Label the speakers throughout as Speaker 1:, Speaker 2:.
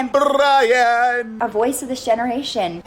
Speaker 1: and Brian.
Speaker 2: A voice of this generation.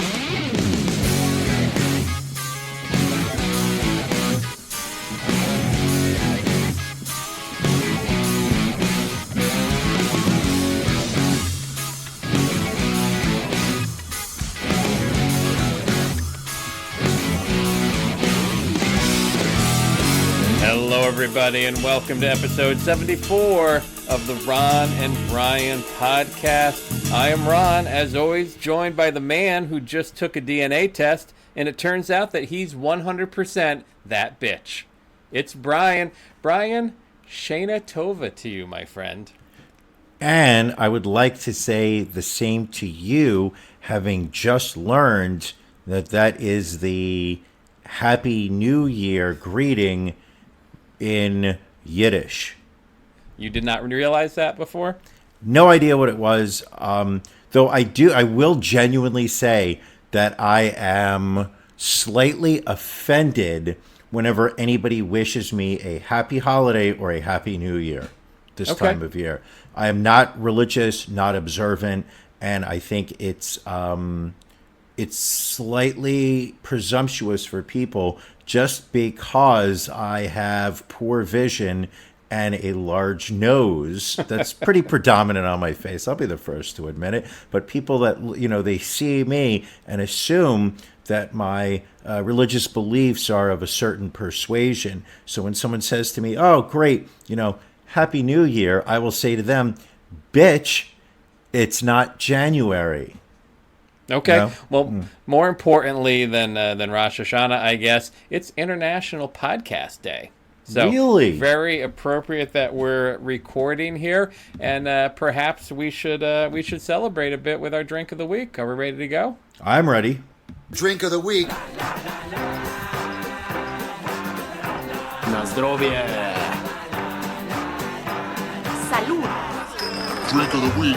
Speaker 3: Hello, everybody, and welcome to episode 74 of the Ron and Brian podcast. I am Ron, as always, joined by the man who just took a DNA test, and it turns out that he's 100% that bitch. It's Brian. Brian, Shana Tova to you, my friend.
Speaker 1: And I would like to say the same to you, having just learned that is the Happy New Year greeting in Yiddish.
Speaker 3: You did not realize that before?
Speaker 1: No idea what it was. Though I will genuinely say that I am slightly offended whenever anybody wishes me a happy holiday or a happy new year this time of year. I am not religious, not observant, and I think it's slightly presumptuous for people just because I have poor vision and a large nose that's pretty predominant on my face. I'll be the first to admit it. But people that, they see me and assume that my religious beliefs are of a certain persuasion. So when someone says to me, oh, great, Happy New Year, I will say to them, bitch, it's not January.
Speaker 3: Okay. No? Well, more importantly than Rosh Hashanah, I guess, it's International Podcast Day. So
Speaker 1: really?
Speaker 3: Very appropriate that we're recording here, and perhaps we should celebrate a bit with our drink of the week. Are we ready to go?
Speaker 1: I'm ready.
Speaker 4: Drink of the week.
Speaker 5: Na zdrowie.
Speaker 2: Salud.
Speaker 4: Drink of the week.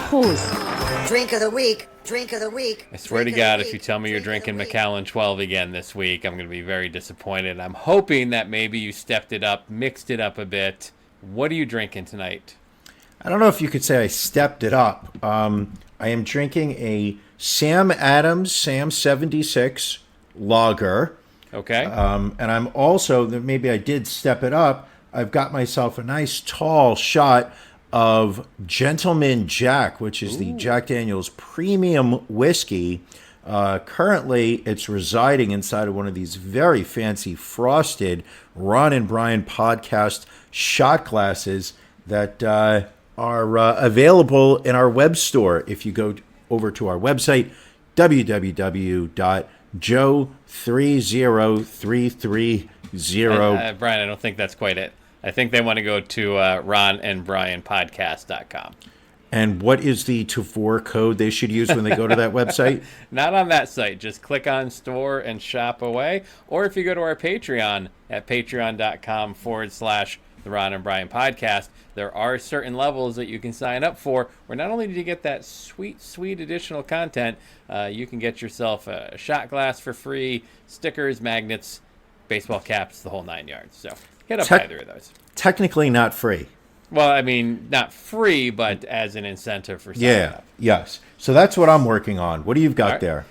Speaker 2: Prost.
Speaker 6: Drink of the week. Drink of the week.
Speaker 3: I swear to God, if you tell me you're drinking Macallan 12 again this week, I'm going to be very disappointed. I'm hoping that maybe you stepped it up, mixed it up a bit. What are you drinking tonight?
Speaker 1: I don't know if you could say I stepped it up. I am drinking a Sam Adams Sam 76 lager.
Speaker 3: Okay.
Speaker 1: And I'm also, maybe I did step it up, I've got myself a nice tall shot of Gentleman Jack, which is the Jack Daniel's premium whiskey. Currently, it's residing inside of one of these very fancy frosted Ron and Brian podcast shot glasses that are available in our web store. If you go over to our website, www.joe30330.
Speaker 3: Brian, I don't think that's quite it. I think they want to go to ronandbrianpodcast.com.
Speaker 1: And what is the Tavor code they should use when they go to that website?
Speaker 3: Not on that site. Just click on store and shop away. Or if you go to our Patreon at patreon.com/the Ron and Brian podcast, there are certain levels that you can sign up for, where not only do you get that sweet, sweet additional content, you can get yourself a shot glass for free, stickers, magnets, baseball caps, the whole 9 yards. So hit up either of those.
Speaker 1: Technically not free.
Speaker 3: Well, I mean, not free, but as an incentive for signing up.
Speaker 1: Yes. So that's what I'm working on. What do you got there?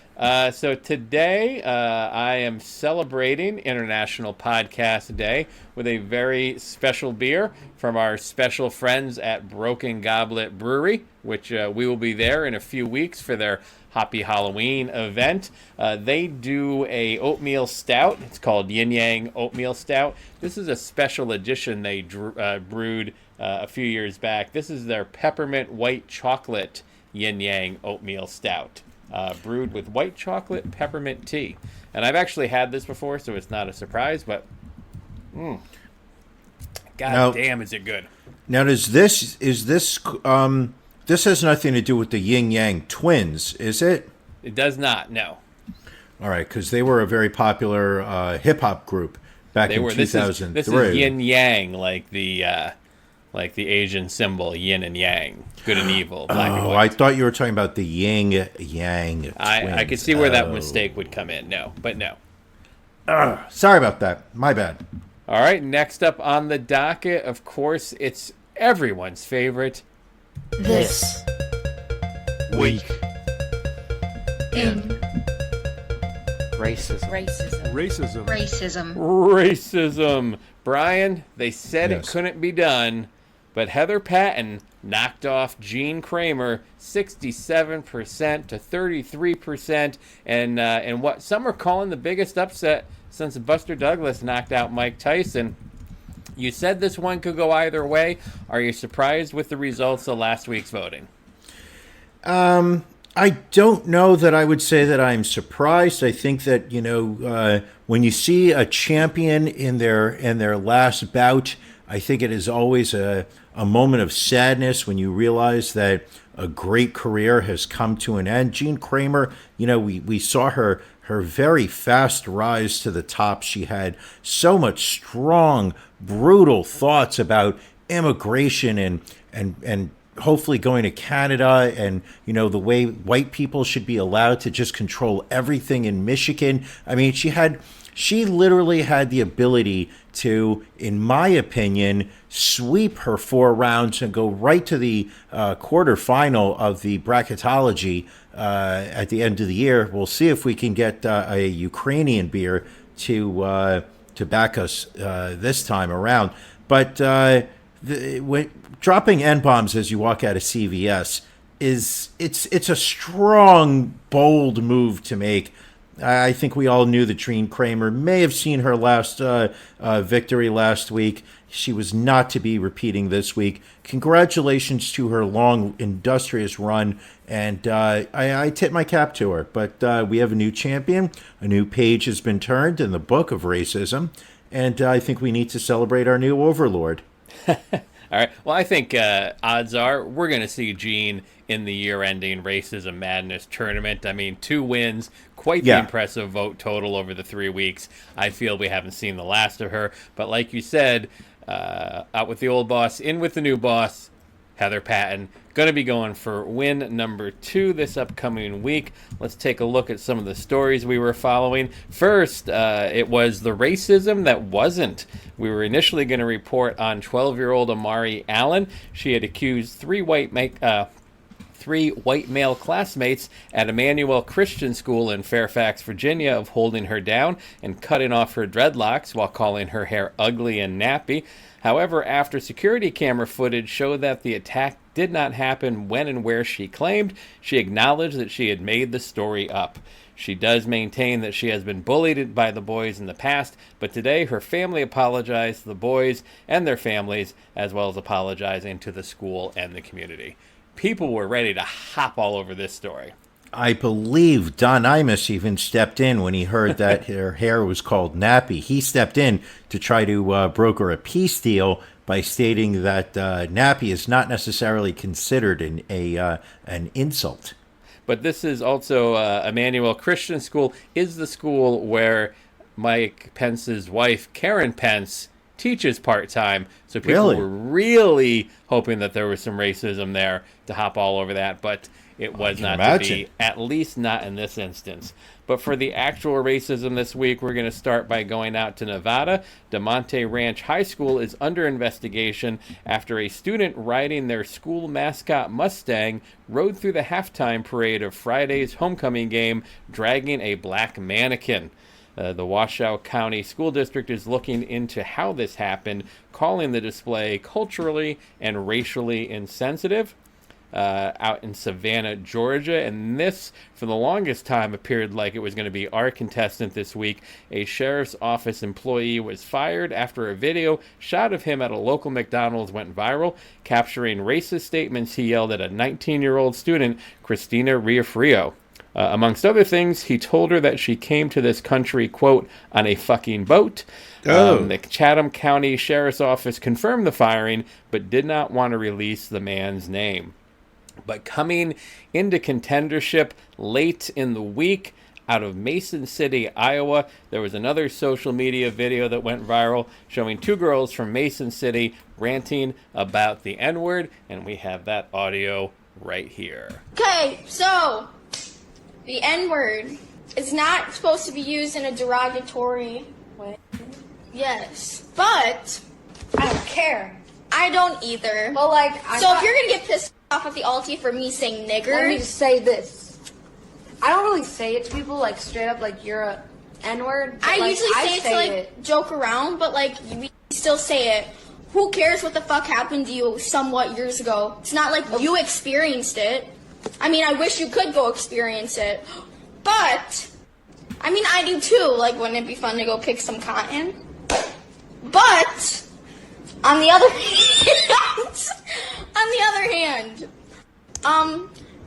Speaker 3: So today I am celebrating International Podcast Day with a very special beer from our special friends at Broken Goblet Brewery, which we will be there in a few weeks for their Happy Halloween event. They do a oatmeal stout. It's called Yin Yang Oatmeal Stout. This is a special edition they brewed a few years back. This is their peppermint white chocolate Yin Yang Oatmeal Stout. Brewed with white chocolate peppermint tea. And I've actually had this before, so it's not a surprise, but damn, is it good.
Speaker 1: Now, this has nothing to do with the Yin Yang Twins, is it?
Speaker 3: It does not, no.
Speaker 1: All right, because they were a very popular hip-hop group back in 2003.
Speaker 3: This is Yin Yang, like the Asian symbol, yin and yang, good and evil, black and white.
Speaker 1: I thought you were talking about the Yin Yang Twins.
Speaker 3: I could see where that mistake would come in. No, but no.
Speaker 1: Sorry about that. My bad.
Speaker 3: All right, next up on the docket, of course, it's everyone's favorite.
Speaker 4: This
Speaker 5: Week.
Speaker 4: in
Speaker 5: Racism.
Speaker 3: Racism. Brian, they said it
Speaker 1: Yes.
Speaker 3: couldn't be done, but Heather Patton knocked off Gene Kramer 67% to 33%, and what some are calling the biggest upset since Buster Douglas knocked out Mike Tyson. You said this one could go either way. Are you surprised with the results of last week's voting?
Speaker 1: I don't know that I would say that I'm surprised. I think that, when you see a champion in their last bout, I think it is always a moment of sadness when you realize that a great career has come to an end. Jean Kramer, we saw her very fast rise to the top. She had so much strong, brutal thoughts about immigration and hopefully going to Canada and, the way white people should be allowed to just control everything in Michigan. I mean, she literally had the ability to, in my opinion, sweep her 4 rounds and go right to the quarterfinal of the bracketology at the end of the year. We'll see if we can get a Ukrainian beer to back us this time around. But when dropping N-bombs as you walk out of CVS it's a strong, bold move to make. I think we all knew that Jean Kramer may have seen her last victory last week. She was not to be repeating this week. Congratulations to her long, industrious run, and I tip my cap to her. But we have a new champion. A new page has been turned in the book of racism, and I think we need to celebrate our new overlord.
Speaker 3: All right. Well, I think odds are we're going to see Jean in the year-ending Racism Madness tournament. I mean, 2 wins, quite the impressive vote total over the 3 weeks. I feel we haven't seen the last of her. But like you said, out with the old boss, in with the new boss, Heather Patton. Going to be going for win number 2 this upcoming week. Let's take a look at some of the stories we were following. First, it was the racism that wasn't. We were initially going to report on 12-year-old Amari Allen. She had accused 3 white male classmates at Emmanuel Christian School in Fairfax, Virginia, of holding her down and cutting off her dreadlocks while calling her hair ugly and nappy. However, after security camera footage showed that the attack did not happen when and where she claimed, she acknowledged that she had made the story up. She does maintain that she has been bullied by the boys in the past, but today her family apologized to the boys and their families, as well as apologizing to the school and the community. People were ready to hop all over this story.
Speaker 1: I believe Don Imus even stepped in when he heard that her hair was called nappy. He stepped in to try to broker a peace deal by stating that nappy is not necessarily considered an insult.
Speaker 3: But this is also Emmanuel Christian School is the school where Mike Pence's wife, Karen Pence, teaches part-time. So people were really hoping that there was some racism there to hop all over that. But it was not to be, at least not in this instance. But for the actual racism this week, we're going to start by going out to Nevada. DeMonte Ranch High School is under investigation after a student riding their school mascot Mustang rode through the halftime parade of Friday's homecoming game, dragging a black mannequin. The Washoe County School District is looking into how this happened, calling the display culturally and racially insensitive. Out in Savannah, Georgia, and this, for the longest time, appeared like it was going to be our contestant this week. A sheriff's office employee was fired after a video shot of him at a local McDonald's went viral, capturing racist statements he yelled at a 19-year-old student, Christina Riafrio. Amongst other things, he told her that she came to this country, quote, on a fucking boat. The Chatham County Sheriff's Office confirmed the firing, but did not want to release the man's name. But coming into contendership late in the week, out of Mason City, Iowa, there was another social media video that went viral showing 2 girls from Mason City ranting about the N-word, and we have that audio right here.
Speaker 7: Okay, so the N-word It's not supposed to be used in a derogatory way. Yes, but
Speaker 8: I don't care.
Speaker 7: I don't either.
Speaker 8: Well, like,
Speaker 7: so if you're gonna get pissed off at the altie for me saying nigger,
Speaker 8: let me just say this. I don't really say it to people, like, straight up, like, you're a N-word.
Speaker 7: I
Speaker 8: like,
Speaker 7: usually say it to, like, joke around, but, like, we still say it. Who cares what the fuck happened to you somewhat years ago? It's not like you experienced it. I mean, I wish you could go experience it. But, I mean, I do too. Like, wouldn't it be fun to go pick some cotton? But, on the other hand,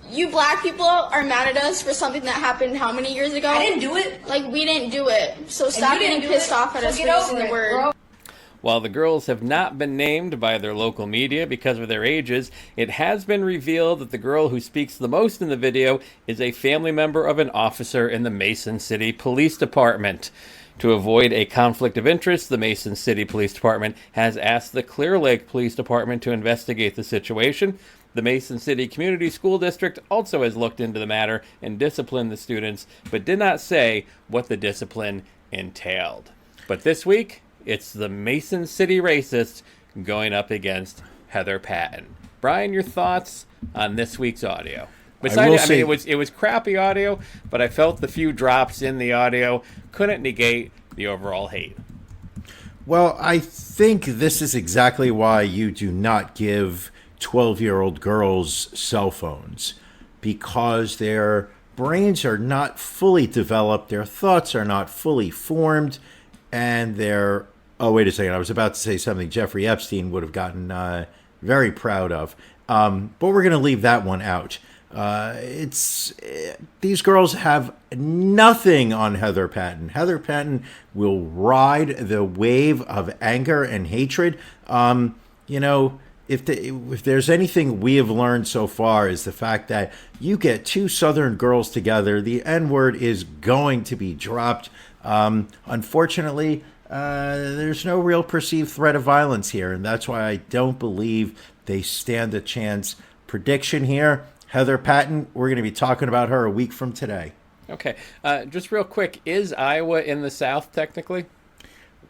Speaker 7: you black people are mad at us for something that happened how many years ago?
Speaker 8: I didn't do it.
Speaker 7: Like, we didn't do it. So stop getting pissed off at us for using the word.
Speaker 8: Bro.
Speaker 3: While the girls have not been named by their local media because of their ages, it has been revealed that the girl who speaks the most in the video is a family member of an officer in the Mason City Police Department. To avoid a conflict of interest, the Mason City Police Department has asked the Clear Lake Police Department to investigate the situation. The Mason City Community School District also has looked into the matter and disciplined the students, but did not say what the discipline entailed. But this week, it's the Mason City racist going up against Heather Patton. Brian, your thoughts on this week's audio? I mean, it was crappy audio, but I felt the few drops in the audio couldn't negate the overall hate.
Speaker 1: Well, I think this is exactly why you do not give 12-year-old girls cell phones, because their brains are not fully developed, their thoughts are not fully formed, and they're... Oh, wait a second. I was about to say something Jeffrey Epstein would have gotten very proud of. But we're going to leave that one out. These girls have nothing on Heather Patton. Heather Patton will ride the wave of anger and hatred. If there's anything we have learned so far is the fact that you get two Southern girls together, the N-word is going to be dropped. Unfortunately, there's no real perceived threat of violence here, and that's why I don't believe they stand a chance. Prediction here, Heather Patton, we're going to be talking about her a week from today.
Speaker 3: Okay. Just real quick, is Iowa in the South technically?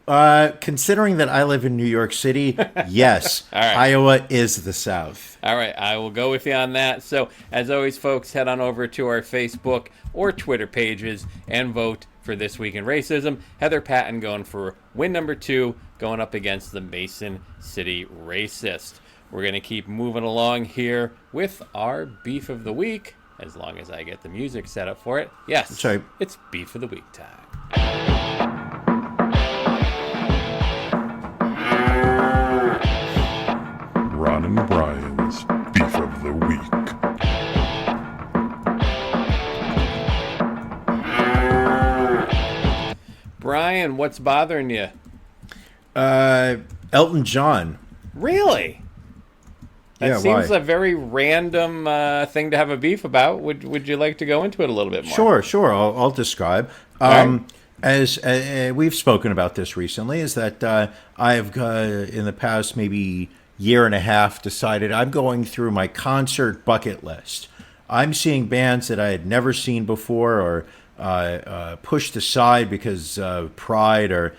Speaker 1: Considering that I live in New York City, yes,
Speaker 3: All right.
Speaker 1: Iowa is the South.
Speaker 3: All right, I will go with you on that. So, as always, folks, head on over to our Facebook or Twitter pages and vote for This Week in Racism. Heather Patton going for win number 2, going up against the Mason City racist. We're going to keep moving along here with our Beef of the Week, as long as I get the music set up for it. Yes,
Speaker 1: That's right.
Speaker 3: It's Beef of the Week time.
Speaker 5: Ron and Brian's Beef of the Week.
Speaker 3: Brian, what's bothering you?
Speaker 1: Elton John.
Speaker 3: Really? That
Speaker 1: Yeah,
Speaker 3: seems
Speaker 1: why?
Speaker 3: a very random thing to have a beef about. Would you like to go into it a little bit more?
Speaker 1: Sure. I'll describe.
Speaker 3: Right.
Speaker 1: As we've spoken about this recently, is that I've in the past maybe year and a half decided I'm going through my concert bucket list. I'm seeing bands that I had never seen before or pushed aside because of pride or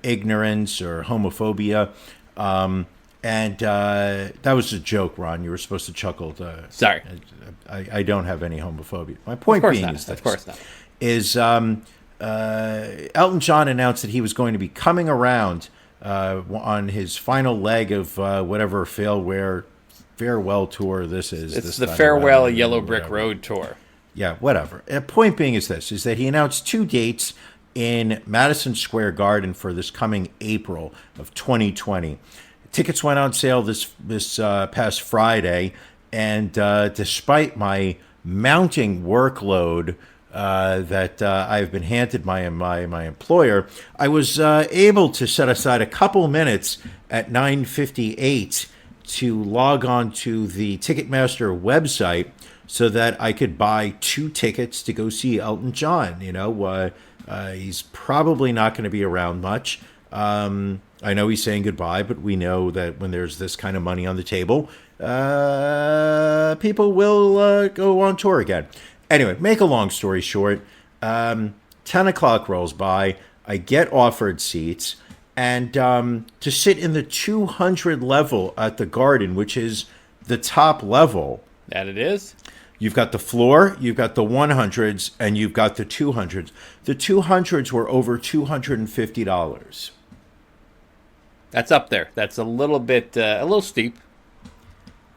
Speaker 1: ignorance or homophobia. And that was a joke, Ron. You were supposed to chuckle.
Speaker 3: Sorry.
Speaker 1: I don't have any homophobia. My point being
Speaker 3: not.
Speaker 1: is this.
Speaker 3: Of course not.
Speaker 1: Is Elton John announced that he was going to be coming around on his final leg of whatever farewell tour this is.
Speaker 3: It's
Speaker 1: this
Speaker 3: the
Speaker 1: time
Speaker 3: Farewell
Speaker 1: around,
Speaker 3: Yellow Brick
Speaker 1: whatever.
Speaker 3: Road tour.
Speaker 1: Yeah, whatever. Point being is this, is that he announced 2 dates in Madison Square Garden for this coming April of 2020. Tickets went on sale this past Friday, and despite my mounting workload that I've been handed by my employer, I was able to set aside a couple minutes at 9:58 to log on to the Ticketmaster website so that I could buy 2 tickets to go see Elton John. He's probably not going to be around much. I know he's saying goodbye, but we know that when there's this kind of money on the table, people will go on tour again. Anyway, make a long story short, 10 o'clock rolls by. I get offered seats, and to sit in the 200 level at the Garden, which is the top level.
Speaker 3: That it is?
Speaker 1: You've got the floor, you've got the 100s, and you've got the 200s. The 200s were over $250.
Speaker 3: That's up there. That's a little bit, a little steep.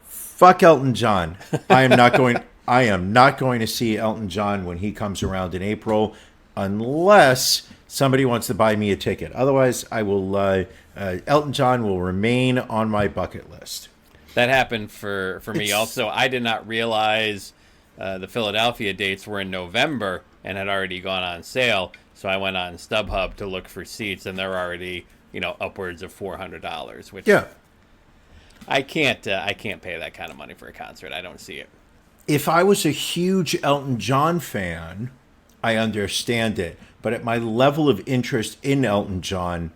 Speaker 1: Fuck Elton John. I am not going to see Elton John when he comes around in April, unless somebody wants to buy me a ticket. Otherwise, I will. Elton John will remain on my bucket list.
Speaker 3: That happened for me also. I did not realize the Philadelphia dates were in November and had already gone on sale. So I went on StubHub to look for seats, and they're already, upwards of $400. Which I can't pay that kind of money for a concert. I don't see it.
Speaker 1: If I was a huge Elton John fan, I understand it. But at my level of interest in Elton John,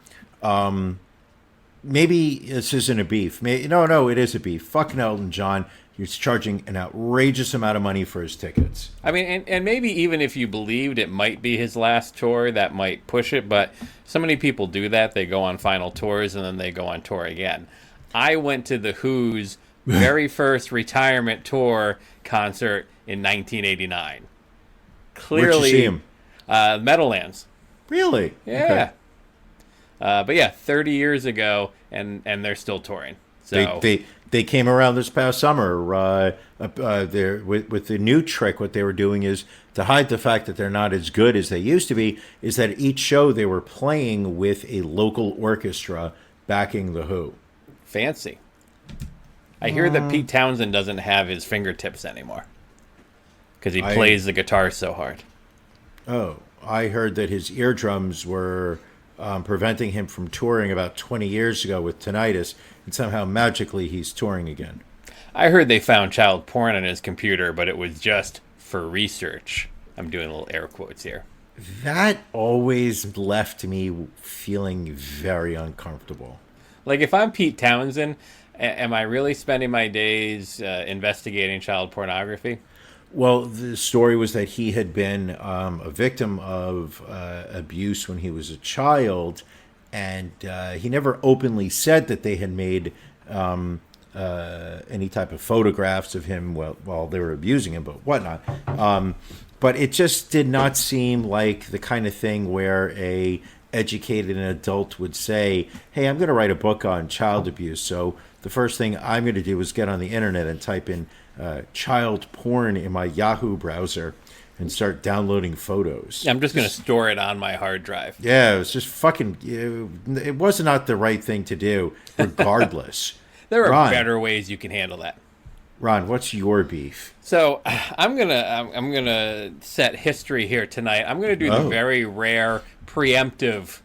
Speaker 1: maybe this isn't a beef. No, it is a beef. Fucking Elton John. He's charging an outrageous amount of money for his tickets.
Speaker 3: I mean, and maybe even if you believed it might be his last tour, that might push it. But so many people do that. They go on final tours and then they go on tour again. I went to the Who's very first retirement tour concert in 1989. Clearly,
Speaker 1: where'd you see him?
Speaker 3: Meadowlands.
Speaker 1: Really?
Speaker 3: Yeah. Okay. But yeah, 30 years ago, and they're still touring. So
Speaker 1: they came around this past summer. There with the new trick, what they were doing is to hide the fact that they're not as good as they used to be. Is that each show they were playing with a local orchestra backing the Who.
Speaker 3: Fancy. I hear that Pete Townsend doesn't have his fingertips anymore because he plays the guitar so hard.
Speaker 1: Oh, I heard that his eardrums were preventing him from touring about 20 years ago with tinnitus, and somehow magically he's touring again.
Speaker 3: I heard they found child porn on his computer, but it was just for research. I'm doing little air quotes here.
Speaker 1: That always left me feeling very uncomfortable.
Speaker 3: Like, if I'm Pete Townsend, am I really spending my days investigating child pornography?
Speaker 1: Well, the story was that he had been a victim of abuse when he was a child, and he never openly said that they had made any type of photographs of him while they were abusing him, but whatnot. But it just did not seem like the kind of thing where a educated adult would say, hey, I'm going to write a book on child abuse, so the first thing I'm going to do is get on the internet and type in child porn in my Yahoo browser and start downloading photos.
Speaker 3: I'm just going to store it on my hard drive.
Speaker 1: Yeah, it was just fucking... It was not the right thing to do, regardless.
Speaker 3: There are better ways you can handle that.
Speaker 1: Ron, what's your beef?
Speaker 3: So I'm gonna set history here tonight. I'm gonna do the very rare preemptive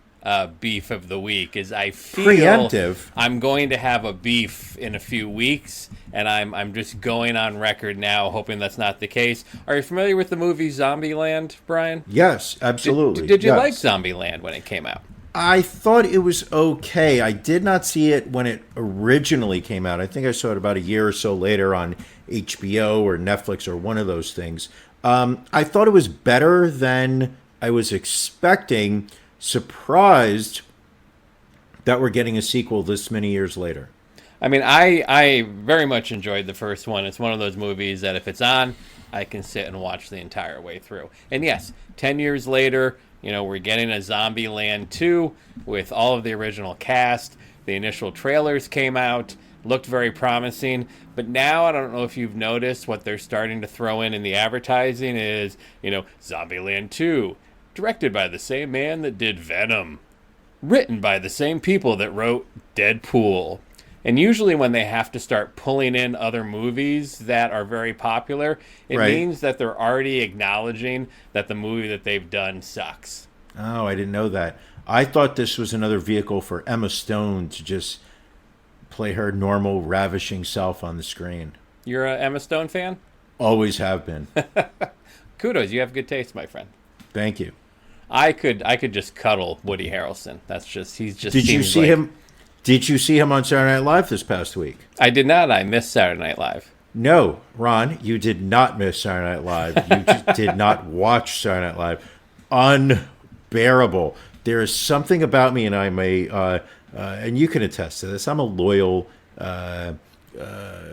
Speaker 3: beef of the week. Is I feel
Speaker 1: preemptive?
Speaker 3: I'm going to have a beef in a few weeks, and I'm just going on record now, hoping that's not the case. Are you familiar with the movie Zombieland, Brian?
Speaker 1: Yes, absolutely.
Speaker 3: Did you like Zombieland when it came out?
Speaker 1: I thought it was okay. I did not see it when it originally came out. I think I saw it about a year or so later on HBO or Netflix or one of those things. I thought it was better than I was expecting. Surprised that we're getting a sequel this many years later.
Speaker 3: I mean, I very much enjoyed the first one. It's one of those movies that if it's on, I can sit and watch the entire way through. And yes, 10 years later, we're getting a Zombieland 2 with all of the original cast. The initial trailers came out, looked very promising. But now, I don't know if you've noticed, what they're starting to throw in the advertising is, Zombieland 2, directed by the same man that did Venom, written by the same people that wrote Deadpool. And usually when they have to start pulling in other movies that are very popular, it means that they're already acknowledging that the movie that they've done sucks.
Speaker 1: Oh, I didn't know that. I thought this was another vehicle for Emma Stone to just play her normal, ravishing self on the screen.
Speaker 3: You're an Emma Stone fan?
Speaker 1: Always have been.
Speaker 3: Kudos, you have good taste, my friend.
Speaker 1: Thank you.
Speaker 3: I could just cuddle Woody Harrelson. He's just.
Speaker 1: Did you see him? Did you see him on Saturday Night Live this past week?
Speaker 3: I did not. I missed Saturday Night Live.
Speaker 1: No, Ron, you did not miss Saturday Night Live. You just did not watch Saturday Night Live. unbearable. There is something about me, and I'm and you can attest to this. I'm a loyal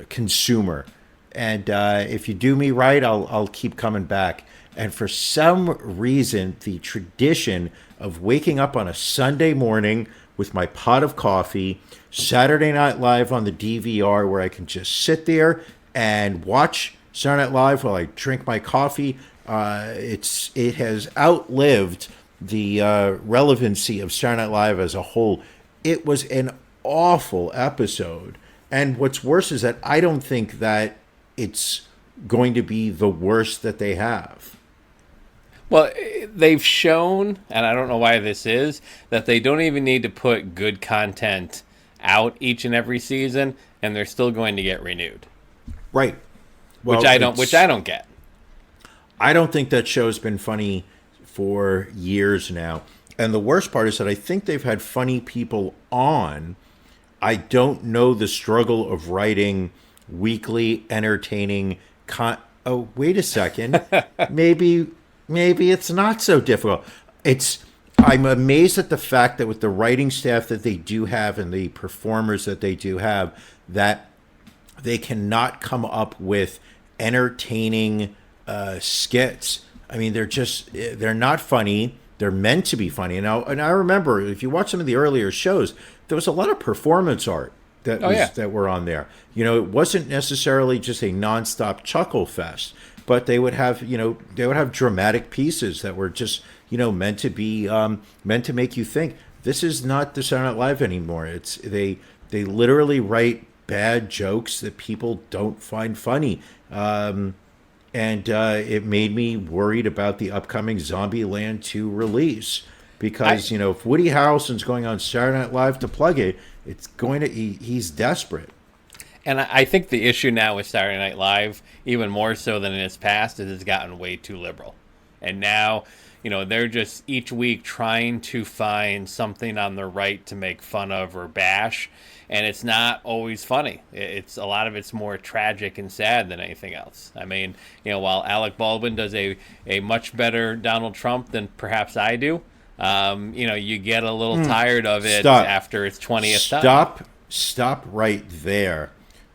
Speaker 1: consumer, and if you do me right, I'll keep coming back. And for some reason, the tradition of waking up on a Sunday morning with my pot of coffee, Saturday Night Live on the DVR, where I can just sit there and watch Saturday Night Live while I drink my coffee, it has outlived the relevancy of Saturday Night Live as a whole. It was an awful episode. And what's worse is that I don't think that it's going to be the worst that they have.
Speaker 3: Well, they've shown, and I don't know why this is, that they don't even need to put good content out each and every season, and they're still going to get renewed.
Speaker 1: Right. Well,
Speaker 3: which I don't get.
Speaker 1: I don't think that show's been funny for years now. And the worst part is that I think they've had funny people on. I don't know the struggle of writing weekly entertaining oh, wait a second. Maybe it's not so difficult. I'm amazed at the fact that with the writing staff that they do have and the performers that they do have, that they cannot come up with entertaining skits. I mean, they're not funny. They're meant to be funny. And I remember, if you watch some of the earlier shows, there was a lot of performance art that were on there. You know, it wasn't necessarily just a nonstop chuckle fest, but they would have dramatic pieces that were just, meant to make you think. This is not the Saturday Night Live anymore. They literally write bad jokes that people don't find funny. And it made me worried about the upcoming Zombieland 2 release. Because, if Woody Harrelson's going on Saturday Night Live to plug it, he's desperate.
Speaker 3: And I think the issue now with Saturday Night Live, even more so than in its past, is it's gotten way too liberal. And now, they're just each week trying to find something on the right to make fun of or bash. And it's not always funny. A lot of it's more tragic and sad than anything else. I mean, while Alec Baldwin does a much better Donald Trump than perhaps I do, you get a little tired of it after its 20th time.
Speaker 1: Stop right there.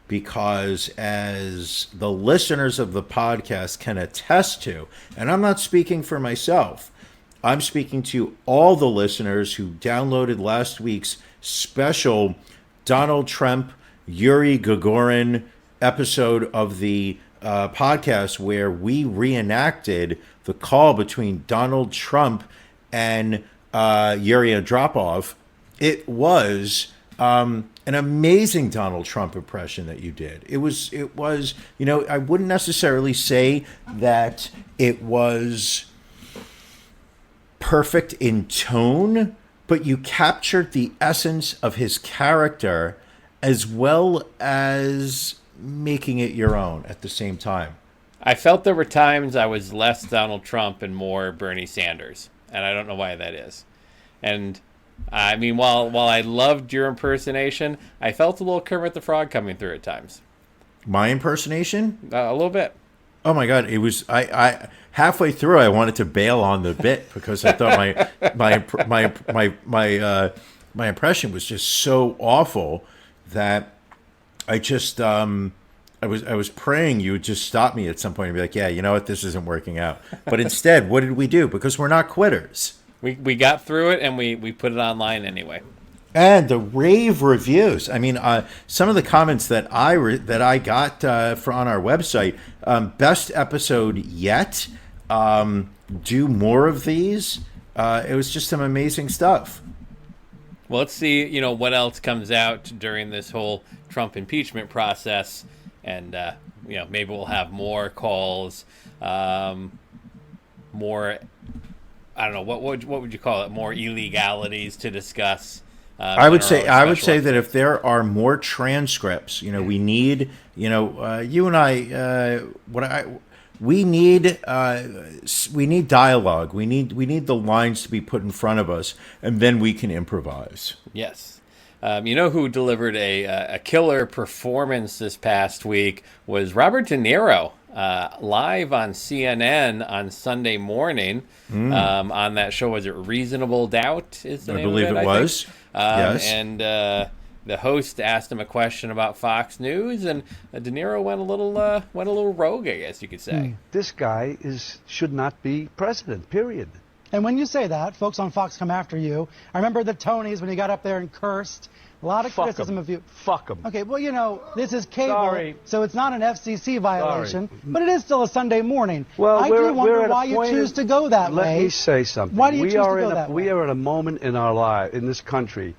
Speaker 1: Because as the listeners of the podcast can attest to, and I'm not speaking for myself, I'm speaking to all the listeners who downloaded last week's special Donald Trump, Yuri Gagarin episode of the podcast where we reenacted the call between Donald Trump and Yuri Andropov. It was an amazing Donald Trump impression that you did. It was, I wouldn't necessarily say that it was perfect in tone, but you captured the essence of his character as well as making it your own at the same time.
Speaker 3: I felt there were times I was less Donald Trump and more Bernie Sanders, and I don't know why that is. And I mean, while I loved your impersonation, I felt a little Kermit the Frog coming through at times.
Speaker 1: My impersonation?
Speaker 3: A little bit.
Speaker 1: Oh my God! It was I halfway through I wanted to bail on the bit because I thought my impression was just so awful that I just I was praying you would just stop me at some point and be like, yeah, you know what, this isn't working out. But instead, what did we do? Because we're not quitters.
Speaker 3: We got through it, and we put it online anyway.
Speaker 1: And the rave reviews. I mean, some of the comments that I got on our website. Best episode yet. Do more of these. It was just some amazing stuff.
Speaker 3: Well, let's see, what else comes out during this whole Trump impeachment process, and maybe we'll have more calls, more. I don't know what would you call it? More illegalities to discuss.
Speaker 1: I would say that if there are more transcripts, we need, you and I, we need dialogue. We need the lines to be put in front of us, and then we can improvise.
Speaker 3: Yes. Who delivered a killer performance this past week was Robert De Niro. live on CNN on Sunday morning on that show. Was it Reasonable Doubt? Is the name
Speaker 1: believe
Speaker 3: of
Speaker 1: it was. Yes.
Speaker 3: And the host asked him a question about Fox News, and De Niro went a little rogue, I guess you could say.
Speaker 9: This guy should not be president, period.
Speaker 10: And when you say that, folks on Fox come after you. I remember the Tonys when you got up there and cursed. A lot of criticism of you.
Speaker 9: Fuck him.
Speaker 10: Okay, well, you know, this is cable,
Speaker 9: Sorry.
Speaker 10: so it's not an FCC violation,
Speaker 9: Sorry.
Speaker 10: but it is still a Sunday morning.
Speaker 9: Well,
Speaker 10: I do wonder why you choose to go that way.
Speaker 9: Let me say something.
Speaker 10: Why do you choose to go that way?
Speaker 9: We are at a moment in our life, in this country,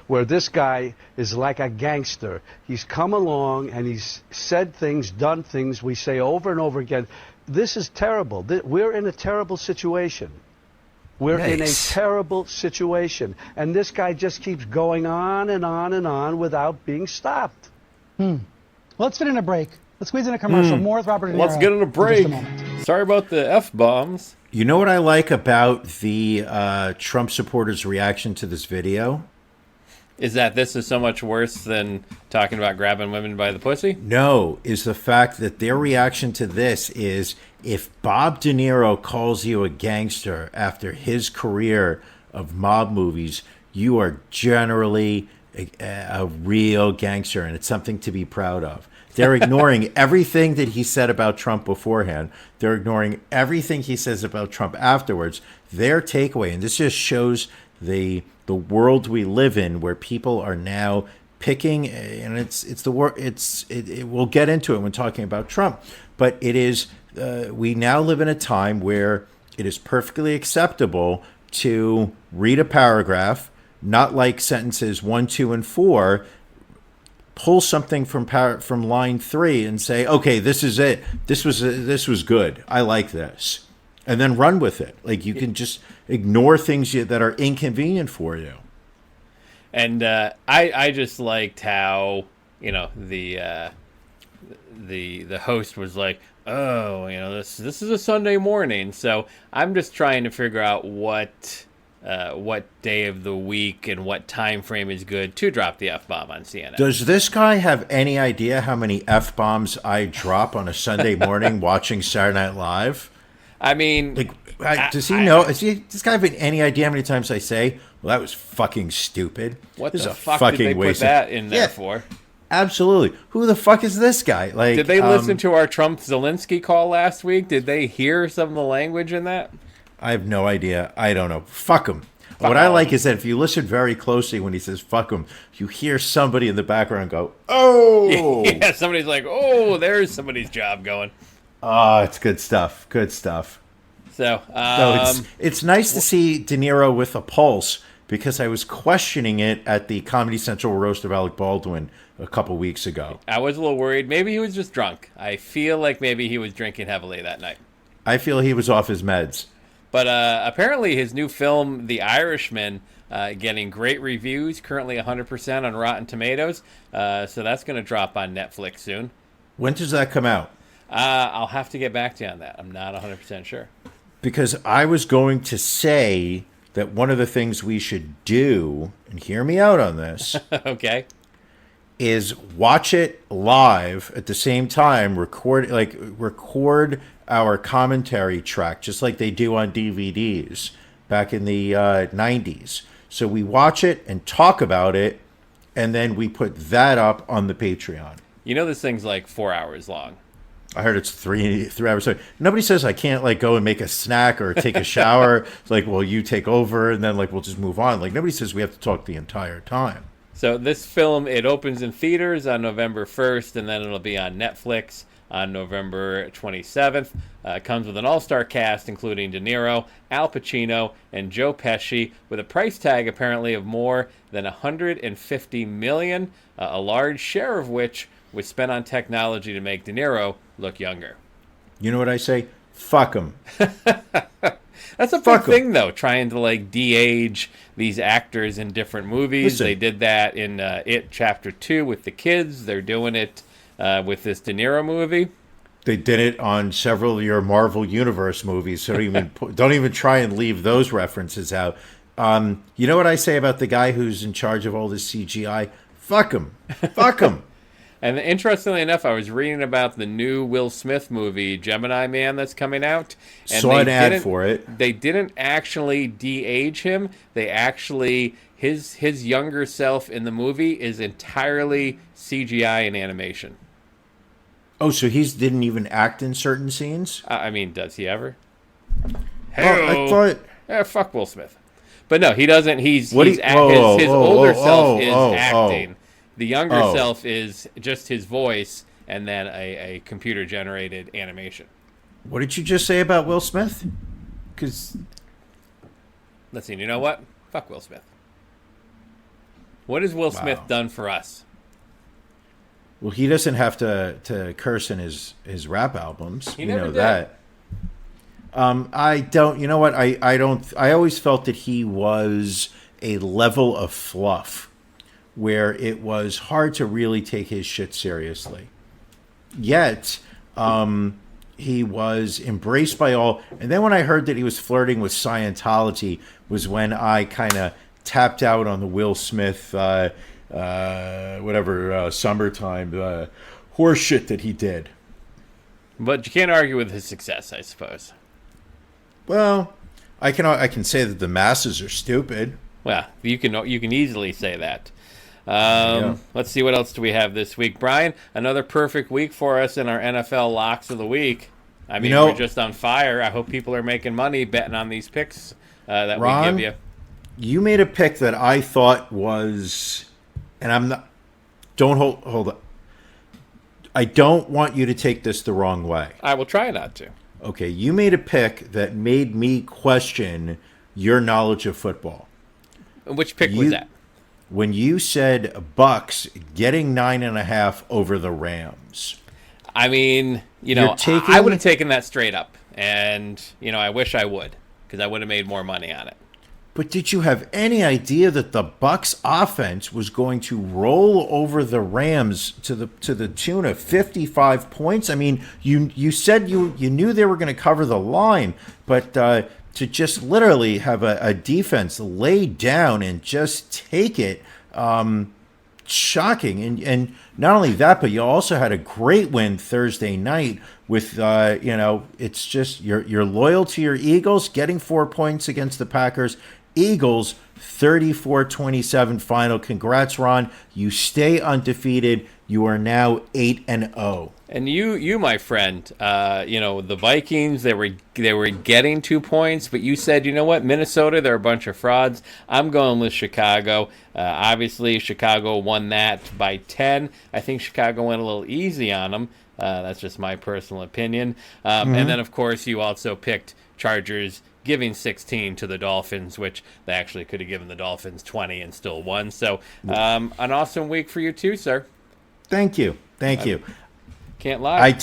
Speaker 9: where this guy is like a gangster. He's come along and he's said things, done things we say over and over again. This is terrible. We're in a terrible situation. We're in a terrible situation. And this guy just keeps going on and on and on without being stopped.
Speaker 10: Let's fit in a break. Let's squeeze in a commercial. More with Robert De Niro.
Speaker 3: Let's get in a break.
Speaker 10: In just a moment.
Speaker 3: Sorry about the F-bombs.
Speaker 1: You know what I like about the Trump supporters' reaction to this video?
Speaker 3: Is that this is so much worse than talking about grabbing women by the pussy?
Speaker 1: No, is the fact that their reaction to this is if Bob De Niro calls you a gangster after his career of mob movies, you are generally a real gangster, and it's something to be proud of. They're ignoring everything that he said about Trump beforehand. They're ignoring everything he says about Trump afterwards. Their takeaway, and this just shows the world we live in, where people are now picking, and we'll get into it when talking about Trump, but it is we now live in a time where it is perfectly acceptable to read a paragraph, not like sentences 1, 2, and 4, pull something from line 3 and say, okay, this is it. This was good. I like this. And then run with it. Like, you can just ignore things that are inconvenient for you.
Speaker 3: And I just liked how, you know, the host was like, oh, you know, this is a Sunday morning. So I'm just trying to figure out what day of the week and what time frame is good to drop the F-bomb on CNN.
Speaker 1: Does this guy have any idea how many F-bombs I drop on a Sunday morning watching Saturday Night Live?
Speaker 3: I mean,
Speaker 1: like, does he know? Does this guy have any idea how many times I say, well, that was fucking stupid?
Speaker 3: What the fuck did they put that in there for?
Speaker 1: Absolutely. Who the fuck is this guy? Like,
Speaker 3: did they listen to our Trump-Zelensky call last week? Did they hear some of the language in that?
Speaker 1: I have no idea. I don't know. Fuck him. What I like is that if you listen very closely when he says fuck him, you hear somebody in the background go, oh!
Speaker 3: Yeah, somebody's like, oh, there's somebody's job going.
Speaker 1: Oh, it's good stuff. Good stuff.
Speaker 3: So,
Speaker 1: it's nice to see De Niro with a pulse, because I was questioning it at the Comedy Central roast of Alec Baldwin a couple weeks ago.
Speaker 3: I was a little worried. Maybe he was just drunk. I feel like maybe he was drinking heavily that night.
Speaker 1: I feel he was off his meds.
Speaker 3: But apparently his new film, The Irishman, getting great reviews, currently 100% on Rotten Tomatoes. So that's going to drop on Netflix soon.
Speaker 1: When does that come out?
Speaker 3: I'll have to get back to you on that. I'm not 100% sure.
Speaker 1: Because I was going to say that one of the things we should do, and hear me out on this,
Speaker 3: okay,
Speaker 1: is watch it live at the same time, record our commentary track, just like they do on DVDs back in the 90s. So we watch it and talk about it, and then we put that up on the Patreon.
Speaker 3: You know this thing's like 4 hours long.
Speaker 1: I heard it's 3 hours. So nobody says I can't like go and make a snack or take a shower. It's like, well, you take over, and then like we'll just move on. Like, nobody says we have to talk the entire time.
Speaker 3: So this film, it opens in theaters on November 1st, and then it'll be on Netflix on November 27th. It comes with an all-star cast, including De Niro, Al Pacino, and Joe Pesci, with a price tag apparently of more than $150 million, a large share of which was spent on technology to make De Niro look younger.
Speaker 1: You know what I say? Fuck him.
Speaker 3: That's a big thing, though, trying to like de-age these actors in different movies. Listen, they did that in It Chapter 2 with the kids. They're doing it with this De Niro movie.
Speaker 1: They did it on several of your Marvel Universe movies, so don't even try and leave those references out. You know what I say about the guy who's in charge of all this CGI? Fuck him. Fuck him.
Speaker 3: And interestingly enough, I was reading about the new Will Smith movie, Gemini Man, that's coming out. And
Speaker 1: Saw an ad for it.
Speaker 3: They didn't actually de-age him. They actually, his younger self in the movie is entirely CGI and animation.
Speaker 1: Oh, so he didn't even act in certain scenes?
Speaker 3: I mean, does he ever?
Speaker 1: Well, I thought...
Speaker 3: fuck Will Smith. But no, he doesn't. His older self is acting. The younger self is just his voice and then a computer-generated animation.
Speaker 1: What did you just say about Will Smith? Because...
Speaker 3: Listen, you know what? Fuck Will Smith. What has Will Smith done for us?
Speaker 1: Well, he doesn't have to curse in his rap albums.
Speaker 3: He never did.
Speaker 1: That. I don't. You know what? I don't. I always felt that he was a level of fluff where it was hard to really take his shit seriously. Yet, he was embraced by all. And then when I heard that he was flirting with Scientology, was when I kind of tapped out on the Will Smith. Summertime horse shit that he did.
Speaker 3: But you can't argue with his success, I suppose.
Speaker 1: Well, I can say that the masses are stupid.
Speaker 3: Well, you can easily say that. Let's see, what else do we have this week, Brian? Another perfect week for us in our NFL locks of the week. I mean, we're just on fire. I hope people are making money betting on these picks that
Speaker 1: Ron,
Speaker 3: we give you.
Speaker 1: You made a pick that I thought was. And I'm not. Don't hold up. I don't want you to take this the wrong way.
Speaker 3: I will try not to.
Speaker 1: Okay, you made a pick that made me question your knowledge of football.
Speaker 3: Which pick was that?
Speaker 1: When you said Bucks getting 9.5 over the Rams.
Speaker 3: I mean, I would have taken that straight up, and I wish I would, because I would have made more money on it.
Speaker 1: But did you have any idea that the Bucks offense was going to roll over the Rams to the tune of 55 points? I mean, you said you knew they were going to cover the line, but to just literally have a defense lay down and just take it, shocking. And not only that, but you also had a great win Thursday night with, it's just you're loyal to your Eagles, getting 4 points against the Packers. Eagles 34-27 final. Congrats, Ron. You stay undefeated. You are now 8-0.
Speaker 3: And you, my friend, the Vikings, they were getting 2 points, but you said, you know what, Minnesota, they're a bunch of frauds. I'm going with Chicago. Obviously, Chicago won that by 10. I think Chicago went a little easy on them. That's just my personal opinion. And then, of course, you also picked Chargers giving 16 to the Dolphins, which they actually could have given the Dolphins 20 and still won. So an awesome week for you too, sir.
Speaker 1: Thank you.
Speaker 3: Can't lie.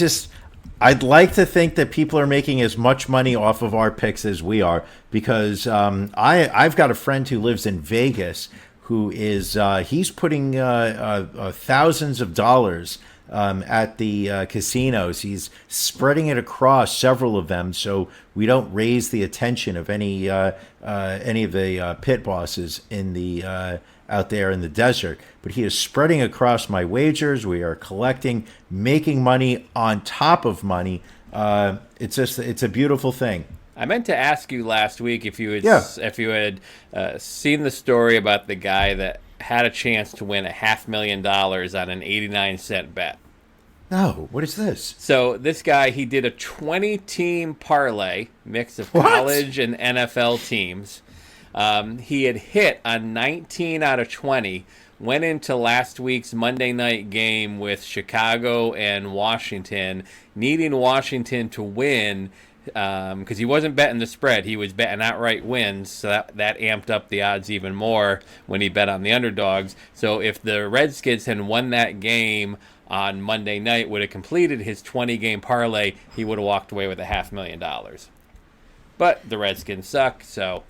Speaker 1: I'd like to think that people are making as much money off of our picks as we are, because I've got a friend who lives in Vegas who is he's putting thousands of dollars at the casinos. He's spreading it across several of them, so we don't raise the attention of any of the pit bosses in the out there in the desert. But he is spreading across my wagers. We are collecting, making money on top of money. It's a beautiful thing.
Speaker 3: I meant to ask you last week if you had seen the story about the guy that had a chance to win $500,000 on an 89-cent bet.
Speaker 1: No, what is this?
Speaker 3: So this guy, he did a 20-team parlay, mix of college and NFL teams. He had hit on 19 out of 20, went into last week's Monday night game with Chicago and Washington, needing Washington to win, because he wasn't betting the spread, he was betting outright wins, so that amped up the odds even more when he bet on the underdogs. So if the Redskins had won that game on Monday night, would have completed his 20-game parlay, he would have walked away with $500,000. But the Redskins suck, so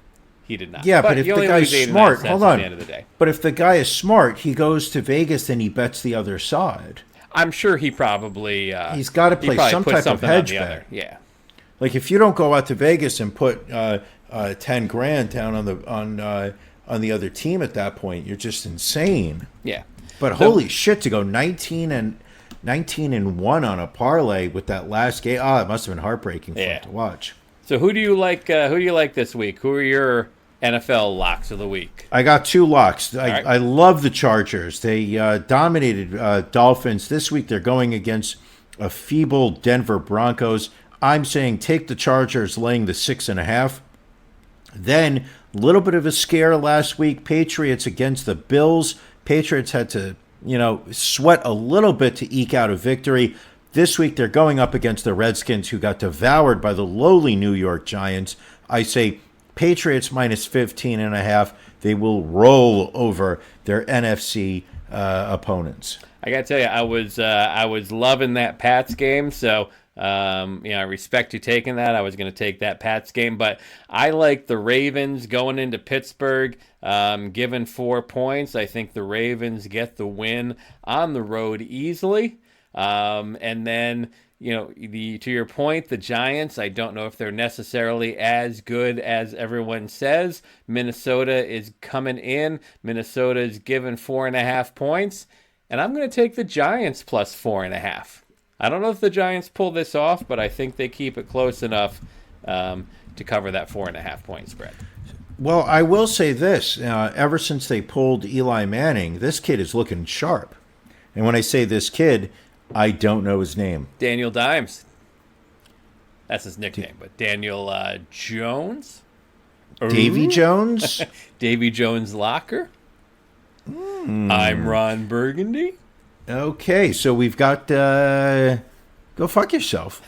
Speaker 3: he did not.
Speaker 1: Yeah, but if the guy's smart, hold on.
Speaker 3: At the end of the day.
Speaker 1: But if the guy is smart, he goes to Vegas and he bets the other side.
Speaker 3: I'm sure he probably
Speaker 1: he's got to play some type of hedge bet.
Speaker 3: Yeah.
Speaker 1: Like if you don't go out to Vegas and put $10,000 down on the other team at that point, you're just insane.
Speaker 3: Yeah.
Speaker 1: But holy shit, to go 19-1 on a parlay with that last game. Oh, it must have been heartbreaking for him to watch.
Speaker 3: So who do you like? Who do you like this week? Who are your NFL locks of the week?
Speaker 1: I got 2 locks.
Speaker 3: right.
Speaker 1: I love the Chargers. They dominated Dolphins. This week they're going against a feeble Denver Broncos. I'm saying take the Chargers laying the 6.5. Then a little bit of a scare last week. Patriots against the Bills. Patriots had to, sweat a little bit to eke out a victory. This week they're going up against the Redskins, who got devoured by the lowly New York Giants. I say Patriots minus 15.5. They will roll over their NFC opponents.
Speaker 3: I got to tell you, I was loving that Pats game. So, I respect you taking that. I was going to take that Pats game, but I like the Ravens going into Pittsburgh, given 4 points. I think the Ravens get the win on the road easily. And then, to your point, the Giants, I don't know if they're necessarily as good as everyone says. Minnesota is coming in. Minnesota is given 4.5 points. And I'm going to take the Giants plus 4.5. I don't know if the Giants pull this off, but I think they keep it close enough to cover that 4.5 point spread.
Speaker 1: Well, I will say this. Ever since they pulled Eli Manning, this kid is looking sharp. And when I say this kid, I don't know his name.
Speaker 3: Daniel Dimes. That's his nickname, but Daniel Jones?
Speaker 1: Davy Jones?
Speaker 3: Davy Jones Locker? I'm Ron Burgundy.
Speaker 1: Okay, so we've got... go fuck yourself.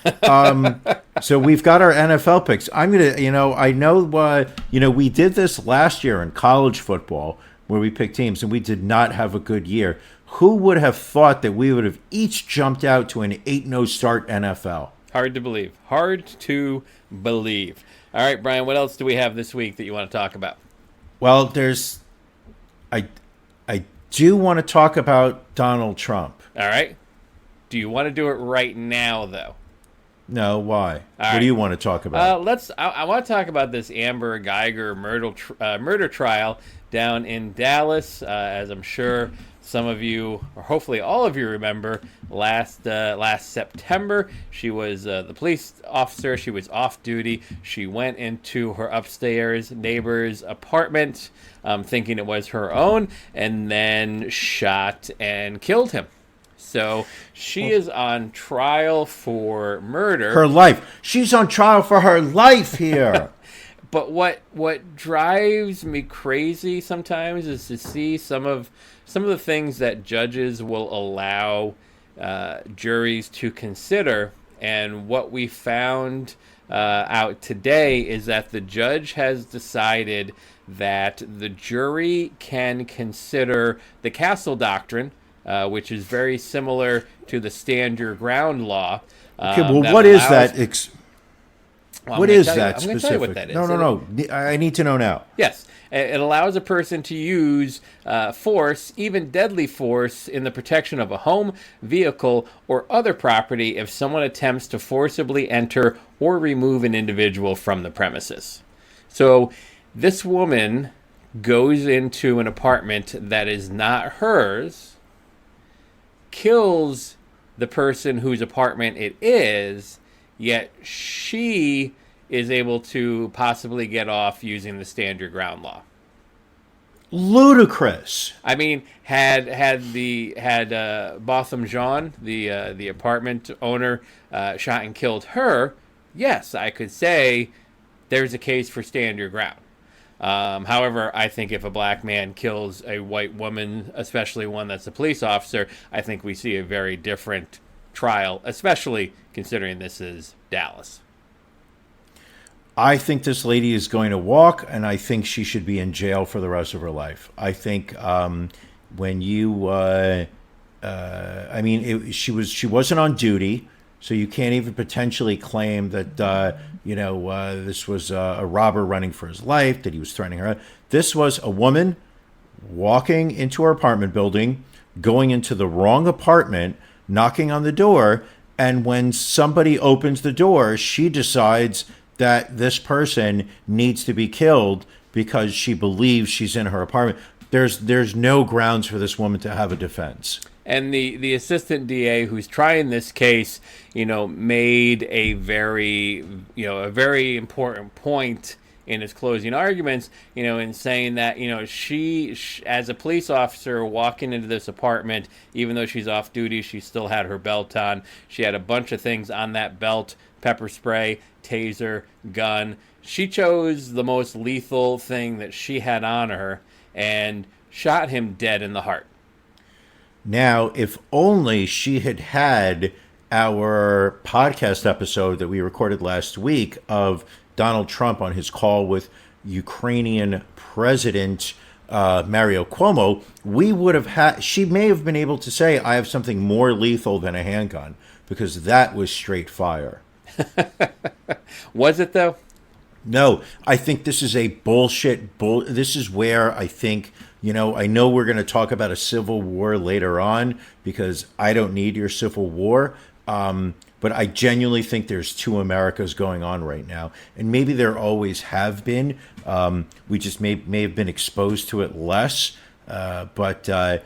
Speaker 1: So we've got our NFL picks. I'm going to... I know... we did this last year in college football where we picked teams, and we did not have a good year. Who would have thought that we would have each jumped out to an 8-0 start NFL?
Speaker 3: Hard to believe. Hard to believe. All right, Brian, what else do we have this week that you want to talk about?
Speaker 1: Well, there's... I do want to talk about Donald Trump.
Speaker 3: All right. Do you want to do it right now, though?
Speaker 1: No, why?
Speaker 3: All
Speaker 1: what do you want to talk about?
Speaker 3: I want to talk about this Amber Geiger murder trial down in Dallas. As I'm sure some of you, or hopefully all of you, remember, last September, she was the police officer. She was off duty. She went into her upstairs neighbor's apartment, thinking it was her own, and then shot and killed him. So she is on trial for murder.
Speaker 1: Her life. She's on trial for her life here.
Speaker 3: But what drives me crazy sometimes is to see some of the things that judges will allow juries to consider. And what we found out today is that the judge has decided that the jury can consider the Castle Doctrine, which is very similar to the stand your ground law.
Speaker 1: Okay, well, what is that? What is that
Speaker 3: specific? I'm going to tell you what that is.
Speaker 1: No. I need to know now.
Speaker 3: Yes. It allows a person to use force, even deadly force, in the protection of a home, vehicle, or other property if someone attempts to forcibly enter or remove an individual from the premises. So this woman goes into an apartment that is not hers, kills the person whose apartment it is, yet she is able to possibly get off using the stand your ground law.
Speaker 1: Ludicrous.
Speaker 3: I mean, had Botham Jean, the apartment owner, shot and killed her, yes, I could say there's a case for stand your ground. However, I think if a black man kills a white woman, especially one that's a police officer, I think we see a very different trial, especially considering this is Dallas.
Speaker 1: I think this lady is going to walk, and I think she should be in jail for the rest of her life. I think when you, she wasn't on duty, so you can't even potentially claim that this was a robber running for his life, that he was threatening her. This was a woman walking into her apartment building, going into the wrong apartment, knocking on the door, and when somebody opens the door, she decides that this person needs to be killed because she believes she's in her apartment. there's no grounds for this woman to have a defense.
Speaker 3: And the assistant DA who's trying this case, made a very important point in his closing arguments, in saying that, she as a police officer walking into this apartment, even though she's off duty, she still had her belt on. She had a bunch of things on that belt: pepper spray, taser, gun. She chose the most lethal thing that she had on her and shot him dead in the heart.
Speaker 1: Now, if only she had had our podcast episode that we recorded last week of Donald Trump on his call with Ukrainian President Mario Cuomo, we would have had, she may have been able to say, I have something more lethal than a handgun, because that was straight fire.
Speaker 3: Was it, though?
Speaker 1: No, I think this is a bullshit. This is where I think, I know we're going to talk about a civil war later on, because I don't need your civil war. But I genuinely think there's two Americas going on right now. And maybe there always have been. We just may have been exposed to it less. But to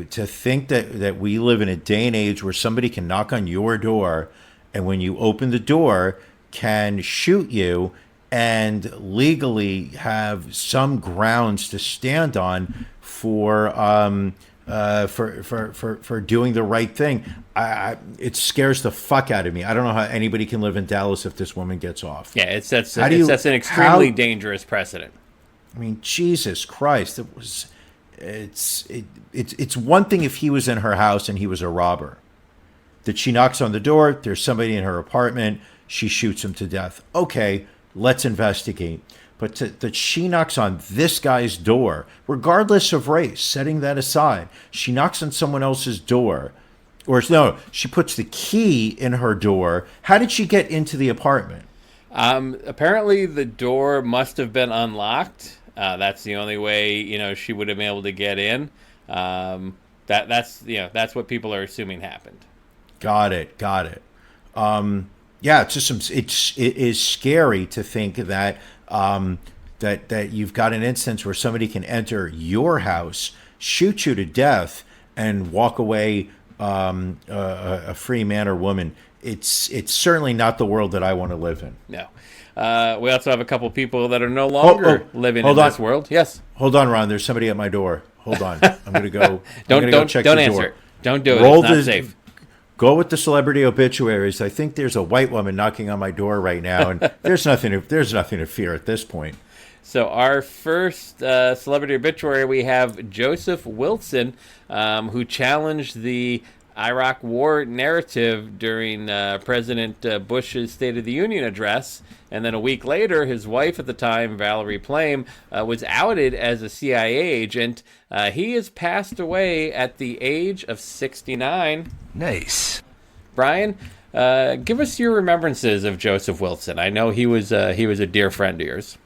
Speaker 1: think that we live in a day and age where somebody can knock on your door, and when you open the door, can shoot you and legally have some grounds to stand on for doing the right thing. It scares the fuck out of me. I don't know how anybody can live in Dallas if this woman gets off.
Speaker 3: Yeah, it sets an extremely dangerous precedent.
Speaker 1: I mean, Jesus Christ! It's one thing if he was in her house and he was a robber. That she knocks on the door, there's somebody in her apartment, she shoots him to death. Okay, let's investigate. But that she knocks on this guy's door, regardless of race, setting that aside, she knocks on someone else's door. Or no, she puts the key in her door. How did she get into the apartment?
Speaker 3: Apparently the door must have been unlocked. That's the only way, she would have been able to get in. That's what people are assuming happened.
Speaker 1: Got it. Yeah, it's just it is scary to think that that you've got an instance where somebody can enter your house, shoot you to death, and walk away a free man or woman. It's certainly not the world that I want to live in.
Speaker 3: No. We also have a couple people that are no longer living in this world. Yes.
Speaker 1: Hold on, Ron. There's somebody at my door. Hold on. I'm going to go.
Speaker 3: Don't
Speaker 1: check the
Speaker 3: answer
Speaker 1: door.
Speaker 3: it. Don't do it. It's not safe.
Speaker 1: Go with the celebrity obituaries. I think there's a white woman knocking on my door right now, and there's nothing to fear at this point.
Speaker 3: So our first celebrity obituary, we have Joseph Wilson, who challenged the Iraq War narrative during President Bush's State of the Union address. And then a week later, his wife at the time, Valerie Plame, was outed as a CIA agent. He has passed away at the age of 69. Nice. Brian, give us your remembrances of Joseph Wilson. I know he was a dear friend of yours.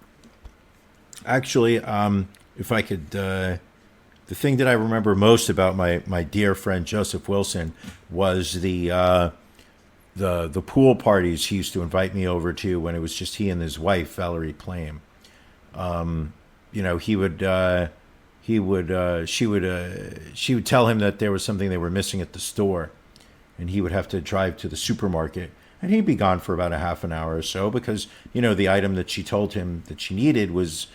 Speaker 1: Actually, if I could, the thing that I remember most about my dear friend Joseph Wilson was the pool parties he used to invite me over to when it was just he and his wife Valerie Plame. She would tell him that there was something they were missing at the store, and he would have to drive to the supermarket, and he'd be gone for about a half an hour or so because the item that she told him that she needed was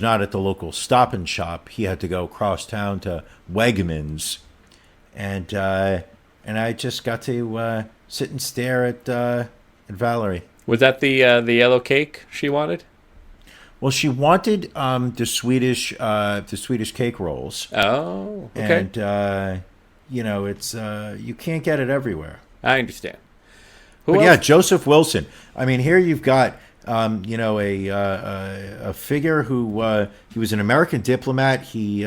Speaker 1: not at the local Stop and Shop. He had to go across town to Wegmans, and I just got to sit and stare at Valerie.
Speaker 3: Was that the yellow cake she wanted?
Speaker 1: Well, she wanted the Swedish cake rolls.
Speaker 3: Oh, okay.
Speaker 1: And it's you can't get it everywhere.
Speaker 3: I understand.
Speaker 1: Yeah, Joseph Wilson. I mean, here you've got a figure who he was an American diplomat. He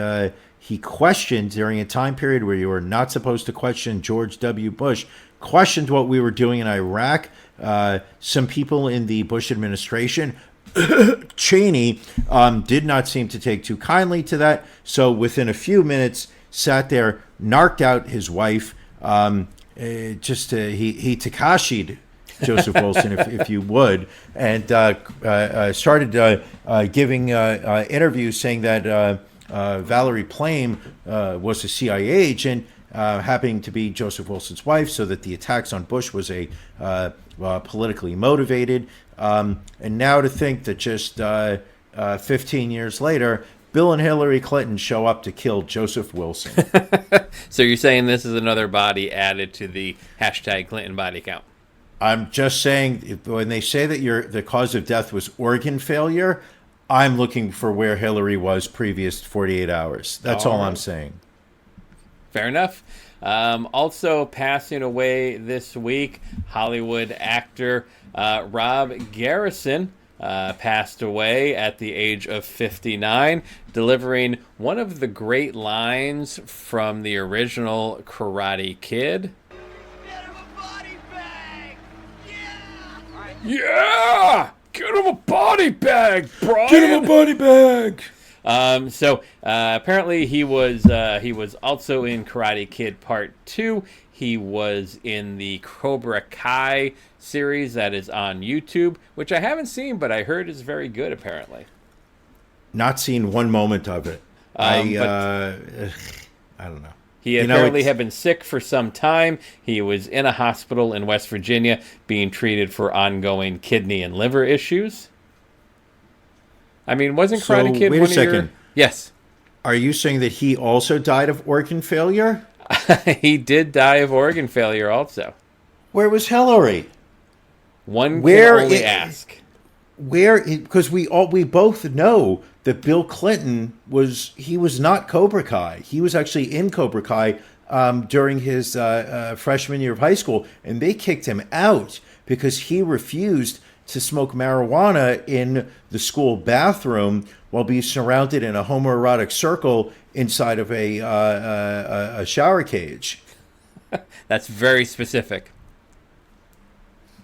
Speaker 1: questioned during a time period where you were not supposed to question George W. Bush. Questioned what we were doing in Iraq. Some people in the Bush administration, Cheney, did not seem to take too kindly to that. So within a few minutes, sat there, narked out his wife. He Takashi'd Joseph Wilson, if you would, and started giving interviews saying that Valerie Plame was a CIA agent, happening to be Joseph Wilson's wife, so that the attacks on Bush was a politically motivated. And now to think that just 15 years later, Bill and Hillary Clinton show up to kill Joseph Wilson.
Speaker 3: So you're saying this is another body added to the hashtag Clinton body count?
Speaker 1: I'm just saying, when they say that the cause of death was organ failure, I'm looking for where Hillary was previous 48 hours. That's all I'm saying.
Speaker 3: Fair enough. Also passing away this week, Hollywood actor Rob Garrison passed away at the age of 59, delivering one of the great lines from the original Karate Kid. Yeah! Get him a body bag, Brian!
Speaker 1: Get him a body bag!
Speaker 3: So apparently he was also in Karate Kid Part 2. He was in the Cobra Kai series that is on YouTube, which I haven't seen, but I heard is very good, apparently.
Speaker 1: Not seen one moment of it. I don't know.
Speaker 3: He apparently had been sick for some time. He was in a hospital in West Virginia being treated for ongoing kidney and liver issues. I mean, wasn't Karate Kid
Speaker 1: wait a second.
Speaker 3: Yes.
Speaker 1: Are you saying that he also died of organ failure?
Speaker 3: He did die of organ failure also.
Speaker 1: Where was Hillary?
Speaker 3: One can only ask.
Speaker 1: Because we both know that Bill Clinton was not Cobra Kai. He was actually in Cobra Kai during his freshman year of high school, and they kicked him out because he refused to smoke marijuana in the school bathroom while being surrounded in a homoerotic circle inside of a shower cage.
Speaker 3: That's very specific.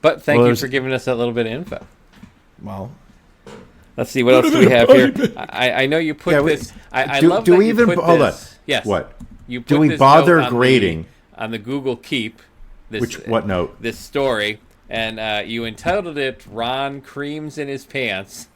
Speaker 3: But thank you for giving us that little bit of info.
Speaker 1: Well,
Speaker 3: let's see, what else do we have here? I know you put this. I love that you put this. Hold on.
Speaker 1: Yes. What?
Speaker 3: You put
Speaker 1: do we
Speaker 3: this
Speaker 1: bother
Speaker 3: note
Speaker 1: grading
Speaker 3: on the Google Keep?
Speaker 1: What note?
Speaker 3: This story, and you entitled it "Ron Creams in His Pants."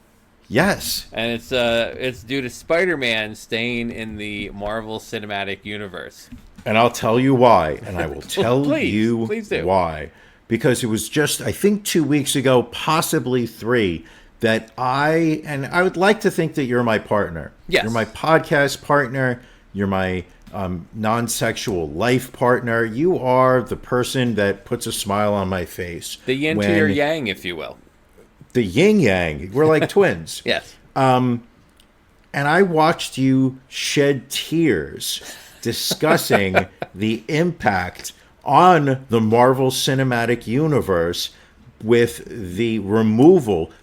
Speaker 1: Yes.
Speaker 3: And it's due to SpiderMan staying in the Marvel Cinematic Universe.
Speaker 1: And I'll tell you why, and I will tell
Speaker 3: please do.
Speaker 1: Why. Because it was just, I think 2 weeks ago, possibly 3, that I would like to think that you're my partner.
Speaker 3: Yes.
Speaker 1: You're my podcast partner. You're my non-sexual life partner. You are the person that puts a smile on my face.
Speaker 3: The yin to your yang, if you will.
Speaker 1: The yin-yang. We're like twins.
Speaker 3: Yes.
Speaker 1: And I watched you shed tears discussing the impact on the Marvel Cinematic Universe with the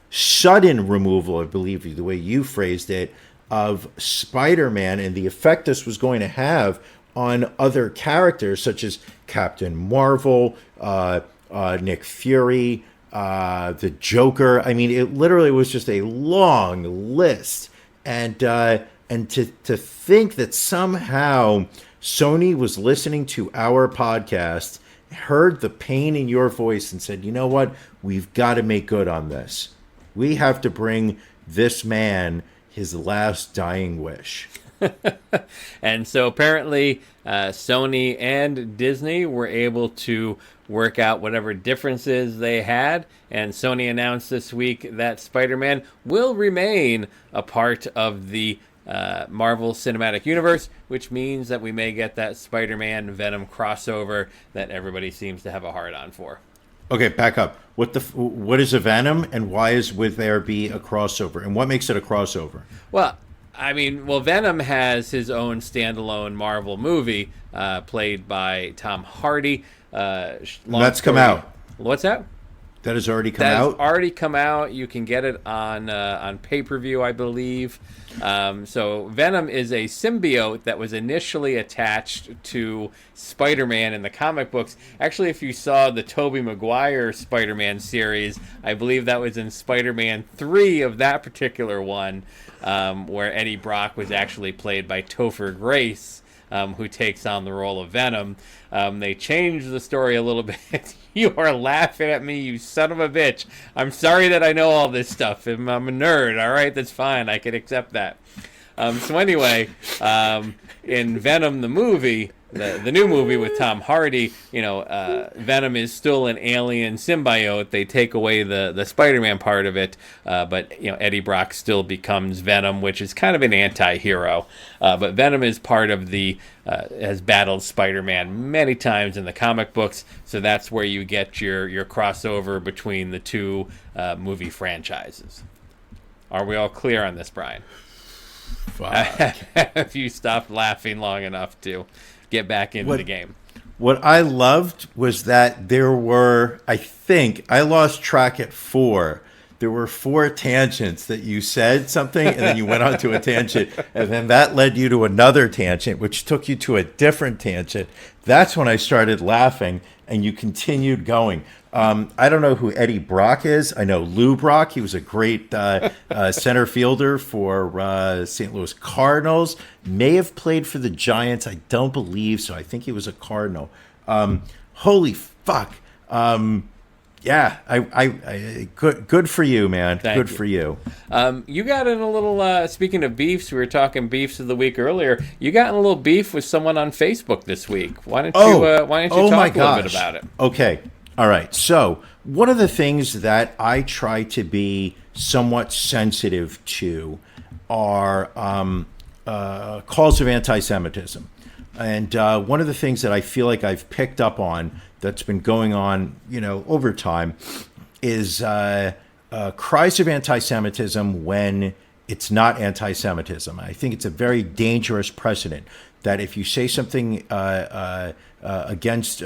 Speaker 1: sudden removal, I believe the way you phrased it, of Spider-Man and the effect this was going to have on other characters such as Captain Marvel, Nick Fury, the Joker. I mean, it literally was just a long list. And to think that somehow Sony was listening to our podcast, heard the pain in your voice, and said, you know what? We've got to make good on this. We have to bring this man his last dying wish.
Speaker 3: And so apparently Sony and Disney were able to work out whatever differences they had. And Sony announced this week that Spider-Man will remain a part of the Marvel Cinematic Universe, which means that we may get that Spider-Man Venom crossover that everybody seems to have a hard-on for.
Speaker 1: Okay, back up. What is a Venom, and why would there be a crossover, and what makes it a crossover?
Speaker 3: Well, Venom has his own standalone Marvel movie played by Tom Hardy.
Speaker 1: That's come out.
Speaker 3: What's that?
Speaker 1: That has already come out?
Speaker 3: That has already come out. You can get it on pay-per-view, I believe. So Venom is a symbiote that was initially attached to Spider-Man in the comic books. Actually, if you saw the Tobey Maguire Spider-Man series, I believe that was in Spider-Man 3 of that particular one, where Eddie Brock was actually played by Topher Grace, who takes on the role of Venom. They changed the story a little bit. You are laughing at me, you son of a bitch. I'm sorry that I know all this stuff. I'm a nerd, all right? That's fine. I can accept that. So anyway, in Venom the movie, the new movie with Tom Hardy, Venom is still an alien symbiote. They take away the Spider-Man part of it, but Eddie Brock still becomes Venom, which is kind of an anti-hero. But Venom is part of has battled Spider-Man many times in the comic books, so that's where you get your crossover between the two movie franchises. Are we all clear on this, Brian? Have you stopped laughing long enough to get back into the game?
Speaker 1: What I loved was that there were, I think, I lost track at 4. There were 4 tangents that you said something, and then you went on to a tangent, and then that led you to another tangent, which took you to a different tangent. That's when I started laughing, and you continued going. I don't know who Eddie Brock is. I know Lou Brock. He was a great center fielder for St. Louis Cardinals. May have played for the Giants. I don't believe so. I think he was a Cardinal. Holy fuck. Yeah, I good for you, man.
Speaker 3: Thank
Speaker 1: good
Speaker 3: you.
Speaker 1: for you.
Speaker 3: You got in a little, speaking of beefs, we were talking beefs of the week earlier. You got in a little beef with someone on Facebook this week. Why don't you talk a little bit about it?
Speaker 1: Okay. All right. So one of the things that I try to be somewhat sensitive to are calls of anti-Semitism. And one of the things that I feel like I've picked up on that's been going on, over time is cries of anti-Semitism when it's not anti-Semitism. I think it's a very dangerous precedent that if you say something against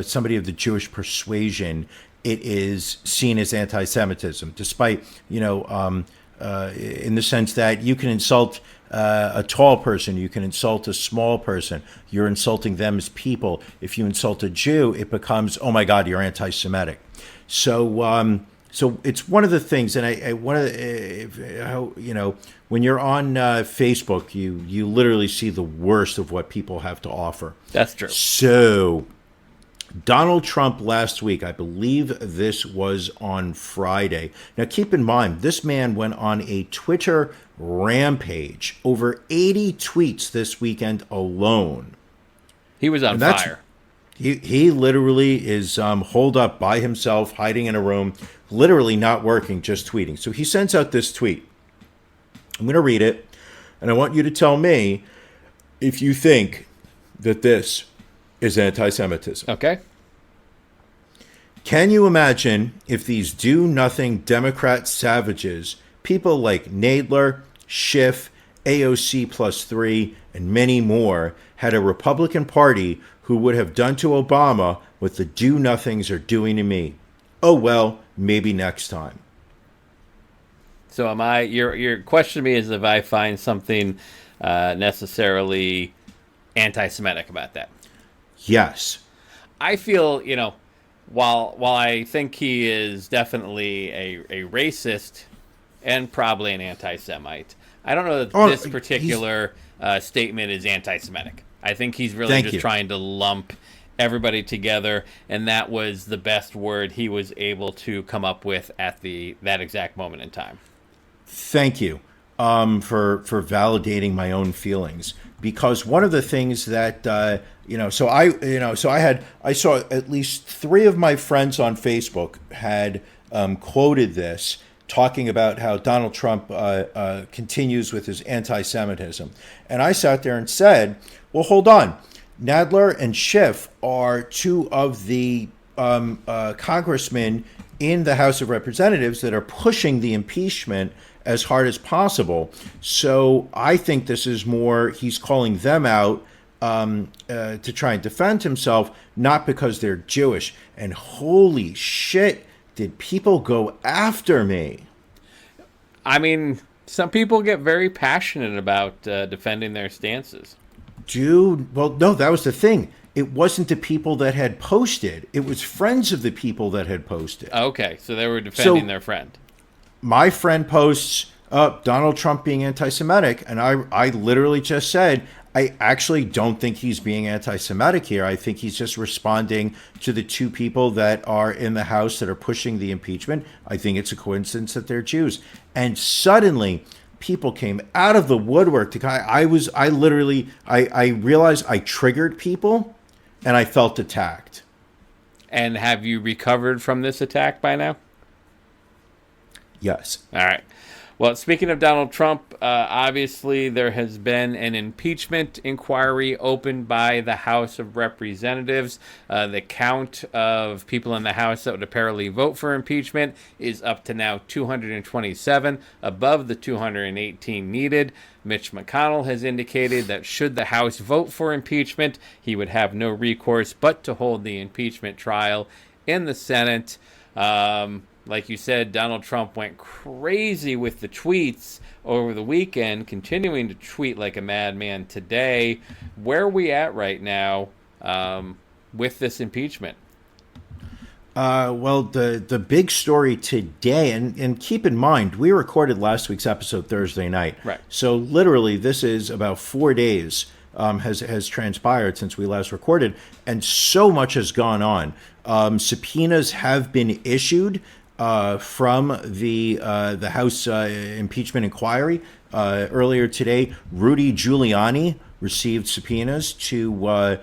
Speaker 1: somebody of the Jewish persuasion, it is seen as anti-Semitism, despite, in the sense that you can insult a tall person, you can insult a small person, you're insulting them as people. If you insult a Jew, it becomes, oh my God, you're anti-Semitic. So it's one of the things, and when you're on Facebook, you literally see the worst of what people have to offer.
Speaker 3: That's true.
Speaker 1: So Donald Trump last week, I believe this was on Friday. Now, keep in mind, this man went on a Twitter rampage, over 80 tweets this weekend alone.
Speaker 3: He was on fire.
Speaker 1: He literally is holed up by himself, hiding in a room, literally not working, just tweeting. So he sends out this tweet. I'm going to read it, and I want you to tell me if you think that this is anti-Semitism.
Speaker 3: Okay.
Speaker 1: Can you imagine if these do-nothing Democrat savages, people like Nadler, Schiff, AOC plus 3, and many more, had a Republican Party who would have done to Obama what the do-nothings are doing to me? Oh, well, maybe next time.
Speaker 3: So am I? Your question to me is if I find something necessarily anti-Semitic about that.
Speaker 1: Yes.
Speaker 3: I feel, while I think he is definitely a racist and probably an anti-Semite, I don't know that this particular statement is anti-Semitic. I think he's really just trying to lump everybody together, and that was the best word he was able to come up with at that exact moment in time.
Speaker 1: Thank you for validating my own feelings, because one of the things that I saw at least 3 of my friends on Facebook had quoted this, talking about how Donald Trump continues with his anti-Semitism, and I sat there and said, well, hold on. Nadler and Schiff are 2 of the congressmen in the House of Representatives that are pushing the impeachment as hard as possible. So I think this is more, he's calling them out to try and defend himself, not because they're Jewish. And holy shit, did people go after me?
Speaker 3: I mean, some people get very passionate about defending their stances.
Speaker 1: Dude, well, no, that was the thing. It wasn't the people that had posted. It was friends of the people that had posted.
Speaker 3: Okay, so they were defending their friend.
Speaker 1: My friend posts Donald Trump being anti-Semitic, and I literally just said, I actually don't think he's being anti-Semitic here. I think he's just responding to the 2 people that are in the House that are pushing the impeachment. I think it's a coincidence that they're Jews. And suddenly, people came out of the woodwork to I realized I triggered people and I felt attacked.
Speaker 3: And have you recovered from this attack by now?
Speaker 1: Yes.
Speaker 3: All right. Well, speaking of Donald Trump, obviously there has been an impeachment inquiry opened by the House of Representatives. The count of people in the House that would apparently vote for impeachment is up to now 227, above the 218 needed. Mitch McConnell has indicated that should the House vote for impeachment, he would have no recourse but to hold the impeachment trial in the Senate. Like you said, Donald Trump went crazy with the tweets over the weekend, continuing to tweet like a madman today. Where are we at right now with this impeachment?
Speaker 1: Well, the big story today, and keep in mind, we recorded last week's episode Thursday night.
Speaker 3: Right.
Speaker 1: So literally, this is about 4 days has transpired since we last recorded, and so much has gone on. Subpoenas have been issued from the House impeachment inquiry. Earlier today, Rudy Giuliani received subpoenas to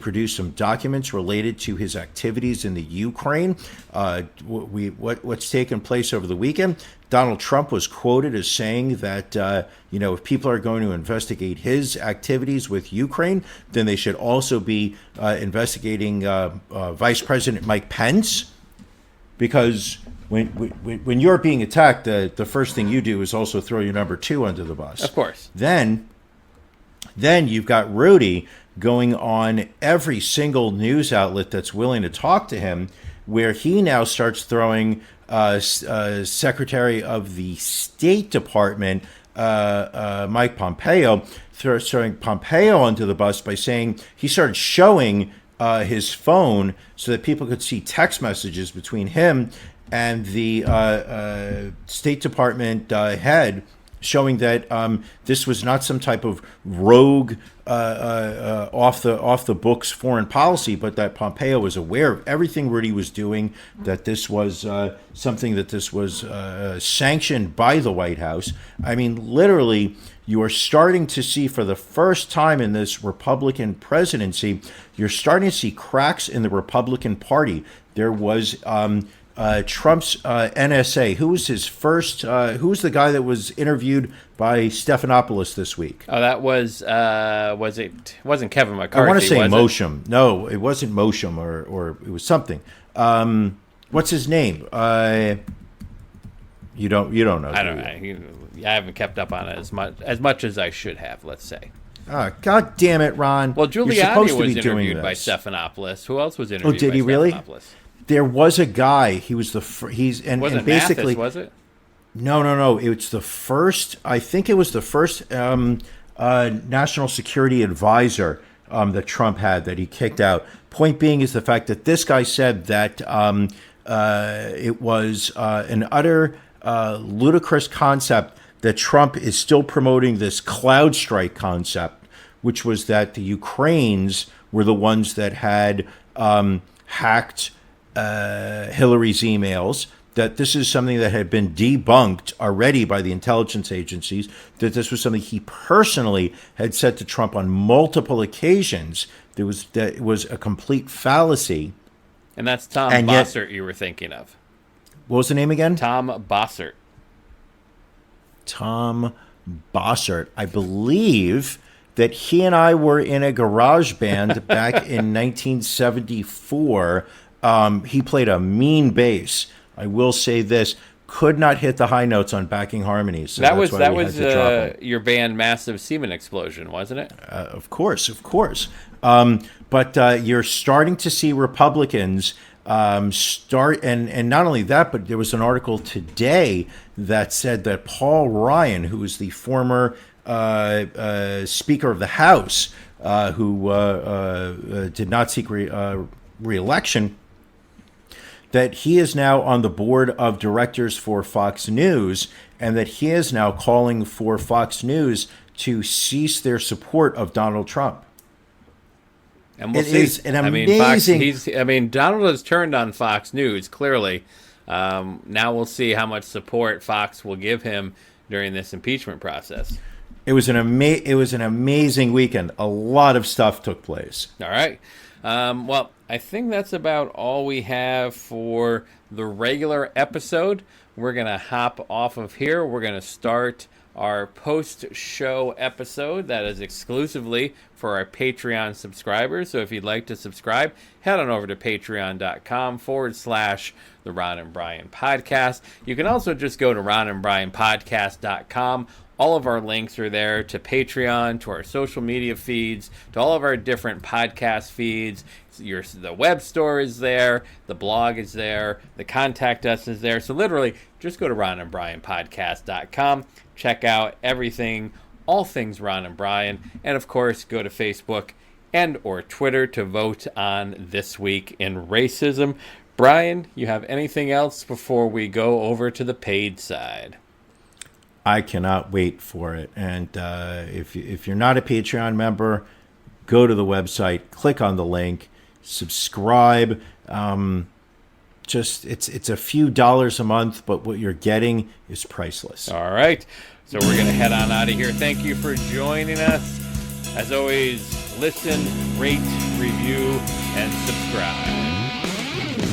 Speaker 1: produce some documents related to his activities in the Ukraine. What's taken place over the weekend? Donald Trump was quoted as saying that if people are going to investigate his activities with Ukraine, then they should also be investigating Vice President Mike Pence. Because when you're being attacked, the first thing you do is also throw your number two under the bus.
Speaker 3: Of course.
Speaker 1: Then you've got Rudy going on every single news outlet that's willing to talk to him, where he now starts throwing Secretary of the State Department, Mike Pompeo, throwing Pompeo under the bus by saying he started showing his phone so that people could see text messages between him and the State Department head, showing that this was not some type of rogue off the books foreign policy, but that Pompeo was aware of everything Rudy was doing, that this was something that this was sanctioned by the White House. I mean, literally, you are starting to see for the first time in this Republican presidency, you're starting to see cracks in the Republican Party. There was Trump's NSA. Who was his first? Who was the guy that was interviewed by Stephanopoulos this week?
Speaker 3: Oh, that was it? Wasn't Kevin McCarthy?
Speaker 1: I want to say Mosham. No, it wasn't Mosham, or it was something. What's his name? You don't know.
Speaker 3: I don't know. I haven't kept up on it as much as I should have. Let's say.
Speaker 1: God damn it, Ron!
Speaker 3: Well, Giuliani was interviewed by Stephanopoulos. Who else was interviewed?
Speaker 1: Oh, did he really? There was a guy. He was and basically
Speaker 3: Mathis, was it?
Speaker 1: No. It's the first. I think it was the first national security advisor that Trump had that he kicked out. Point being is the fact that this guy said that it was an utter ludicrous concept that Trump is still promoting this cloud strike concept, which was that the Ukrainians were the ones that had hacked Hillary's emails, that this is something that had been debunked already by the intelligence agencies, that this was something he personally had said to Trump on multiple occasions. That it was a complete fallacy.
Speaker 3: And that's Tom Bossert you were thinking of.
Speaker 1: What was the name again?
Speaker 3: Tom Bossert.
Speaker 1: Tom Bossert. I believe that he and I were in a garage band back in 1974. He played a mean bass. I will say this: could not hit the high notes on backing harmonies. So
Speaker 3: that was your band Massive Semen Explosion, wasn't it?
Speaker 1: Of course. But you're starting to see Republicans start, and not only that, but there was an article today that said that Paul Ryan, who is the former Speaker of the House, who did not seek re-election, that he is now on the board of directors for Fox News, and that he is now calling for Fox News to cease their support of Donald Trump.
Speaker 3: And we'll see.
Speaker 1: Is an amazing.
Speaker 3: Donald has turned on Fox News, clearly. Now we'll see how much support Fox will give him during this impeachment process.
Speaker 1: It was an amazing weekend. A lot of stuff took place.
Speaker 3: All right. Well, I think that's about all we have for the regular episode. We're going to hop off of here. We're going to start our post-show episode that is exclusively for our Patreon subscribers. So if you'd like to subscribe, head on over to patreon.com/The Ron and Brian Podcast. You can also just go to ronandbrianpodcast.com. All of our links are there to Patreon, to our social media feeds, to all of our different podcast feeds. The web store is there, the blog is there, the contact us is there. So literally, just go to ronandbrianpodcast.com, check out everything, all things Ron and Brian, and of course, go to Facebook and or Twitter to vote on This Week in Racism. Brian, you have anything else before we go over to the paid side?
Speaker 1: I cannot wait for it. And if you're not a Patreon member, go to the website, click on the link, subscribe. It's a few dollars a month, but what you're getting is priceless.
Speaker 3: All right. So we're going to head on out of here. Thank you for joining us. As always, listen, rate, review, and subscribe.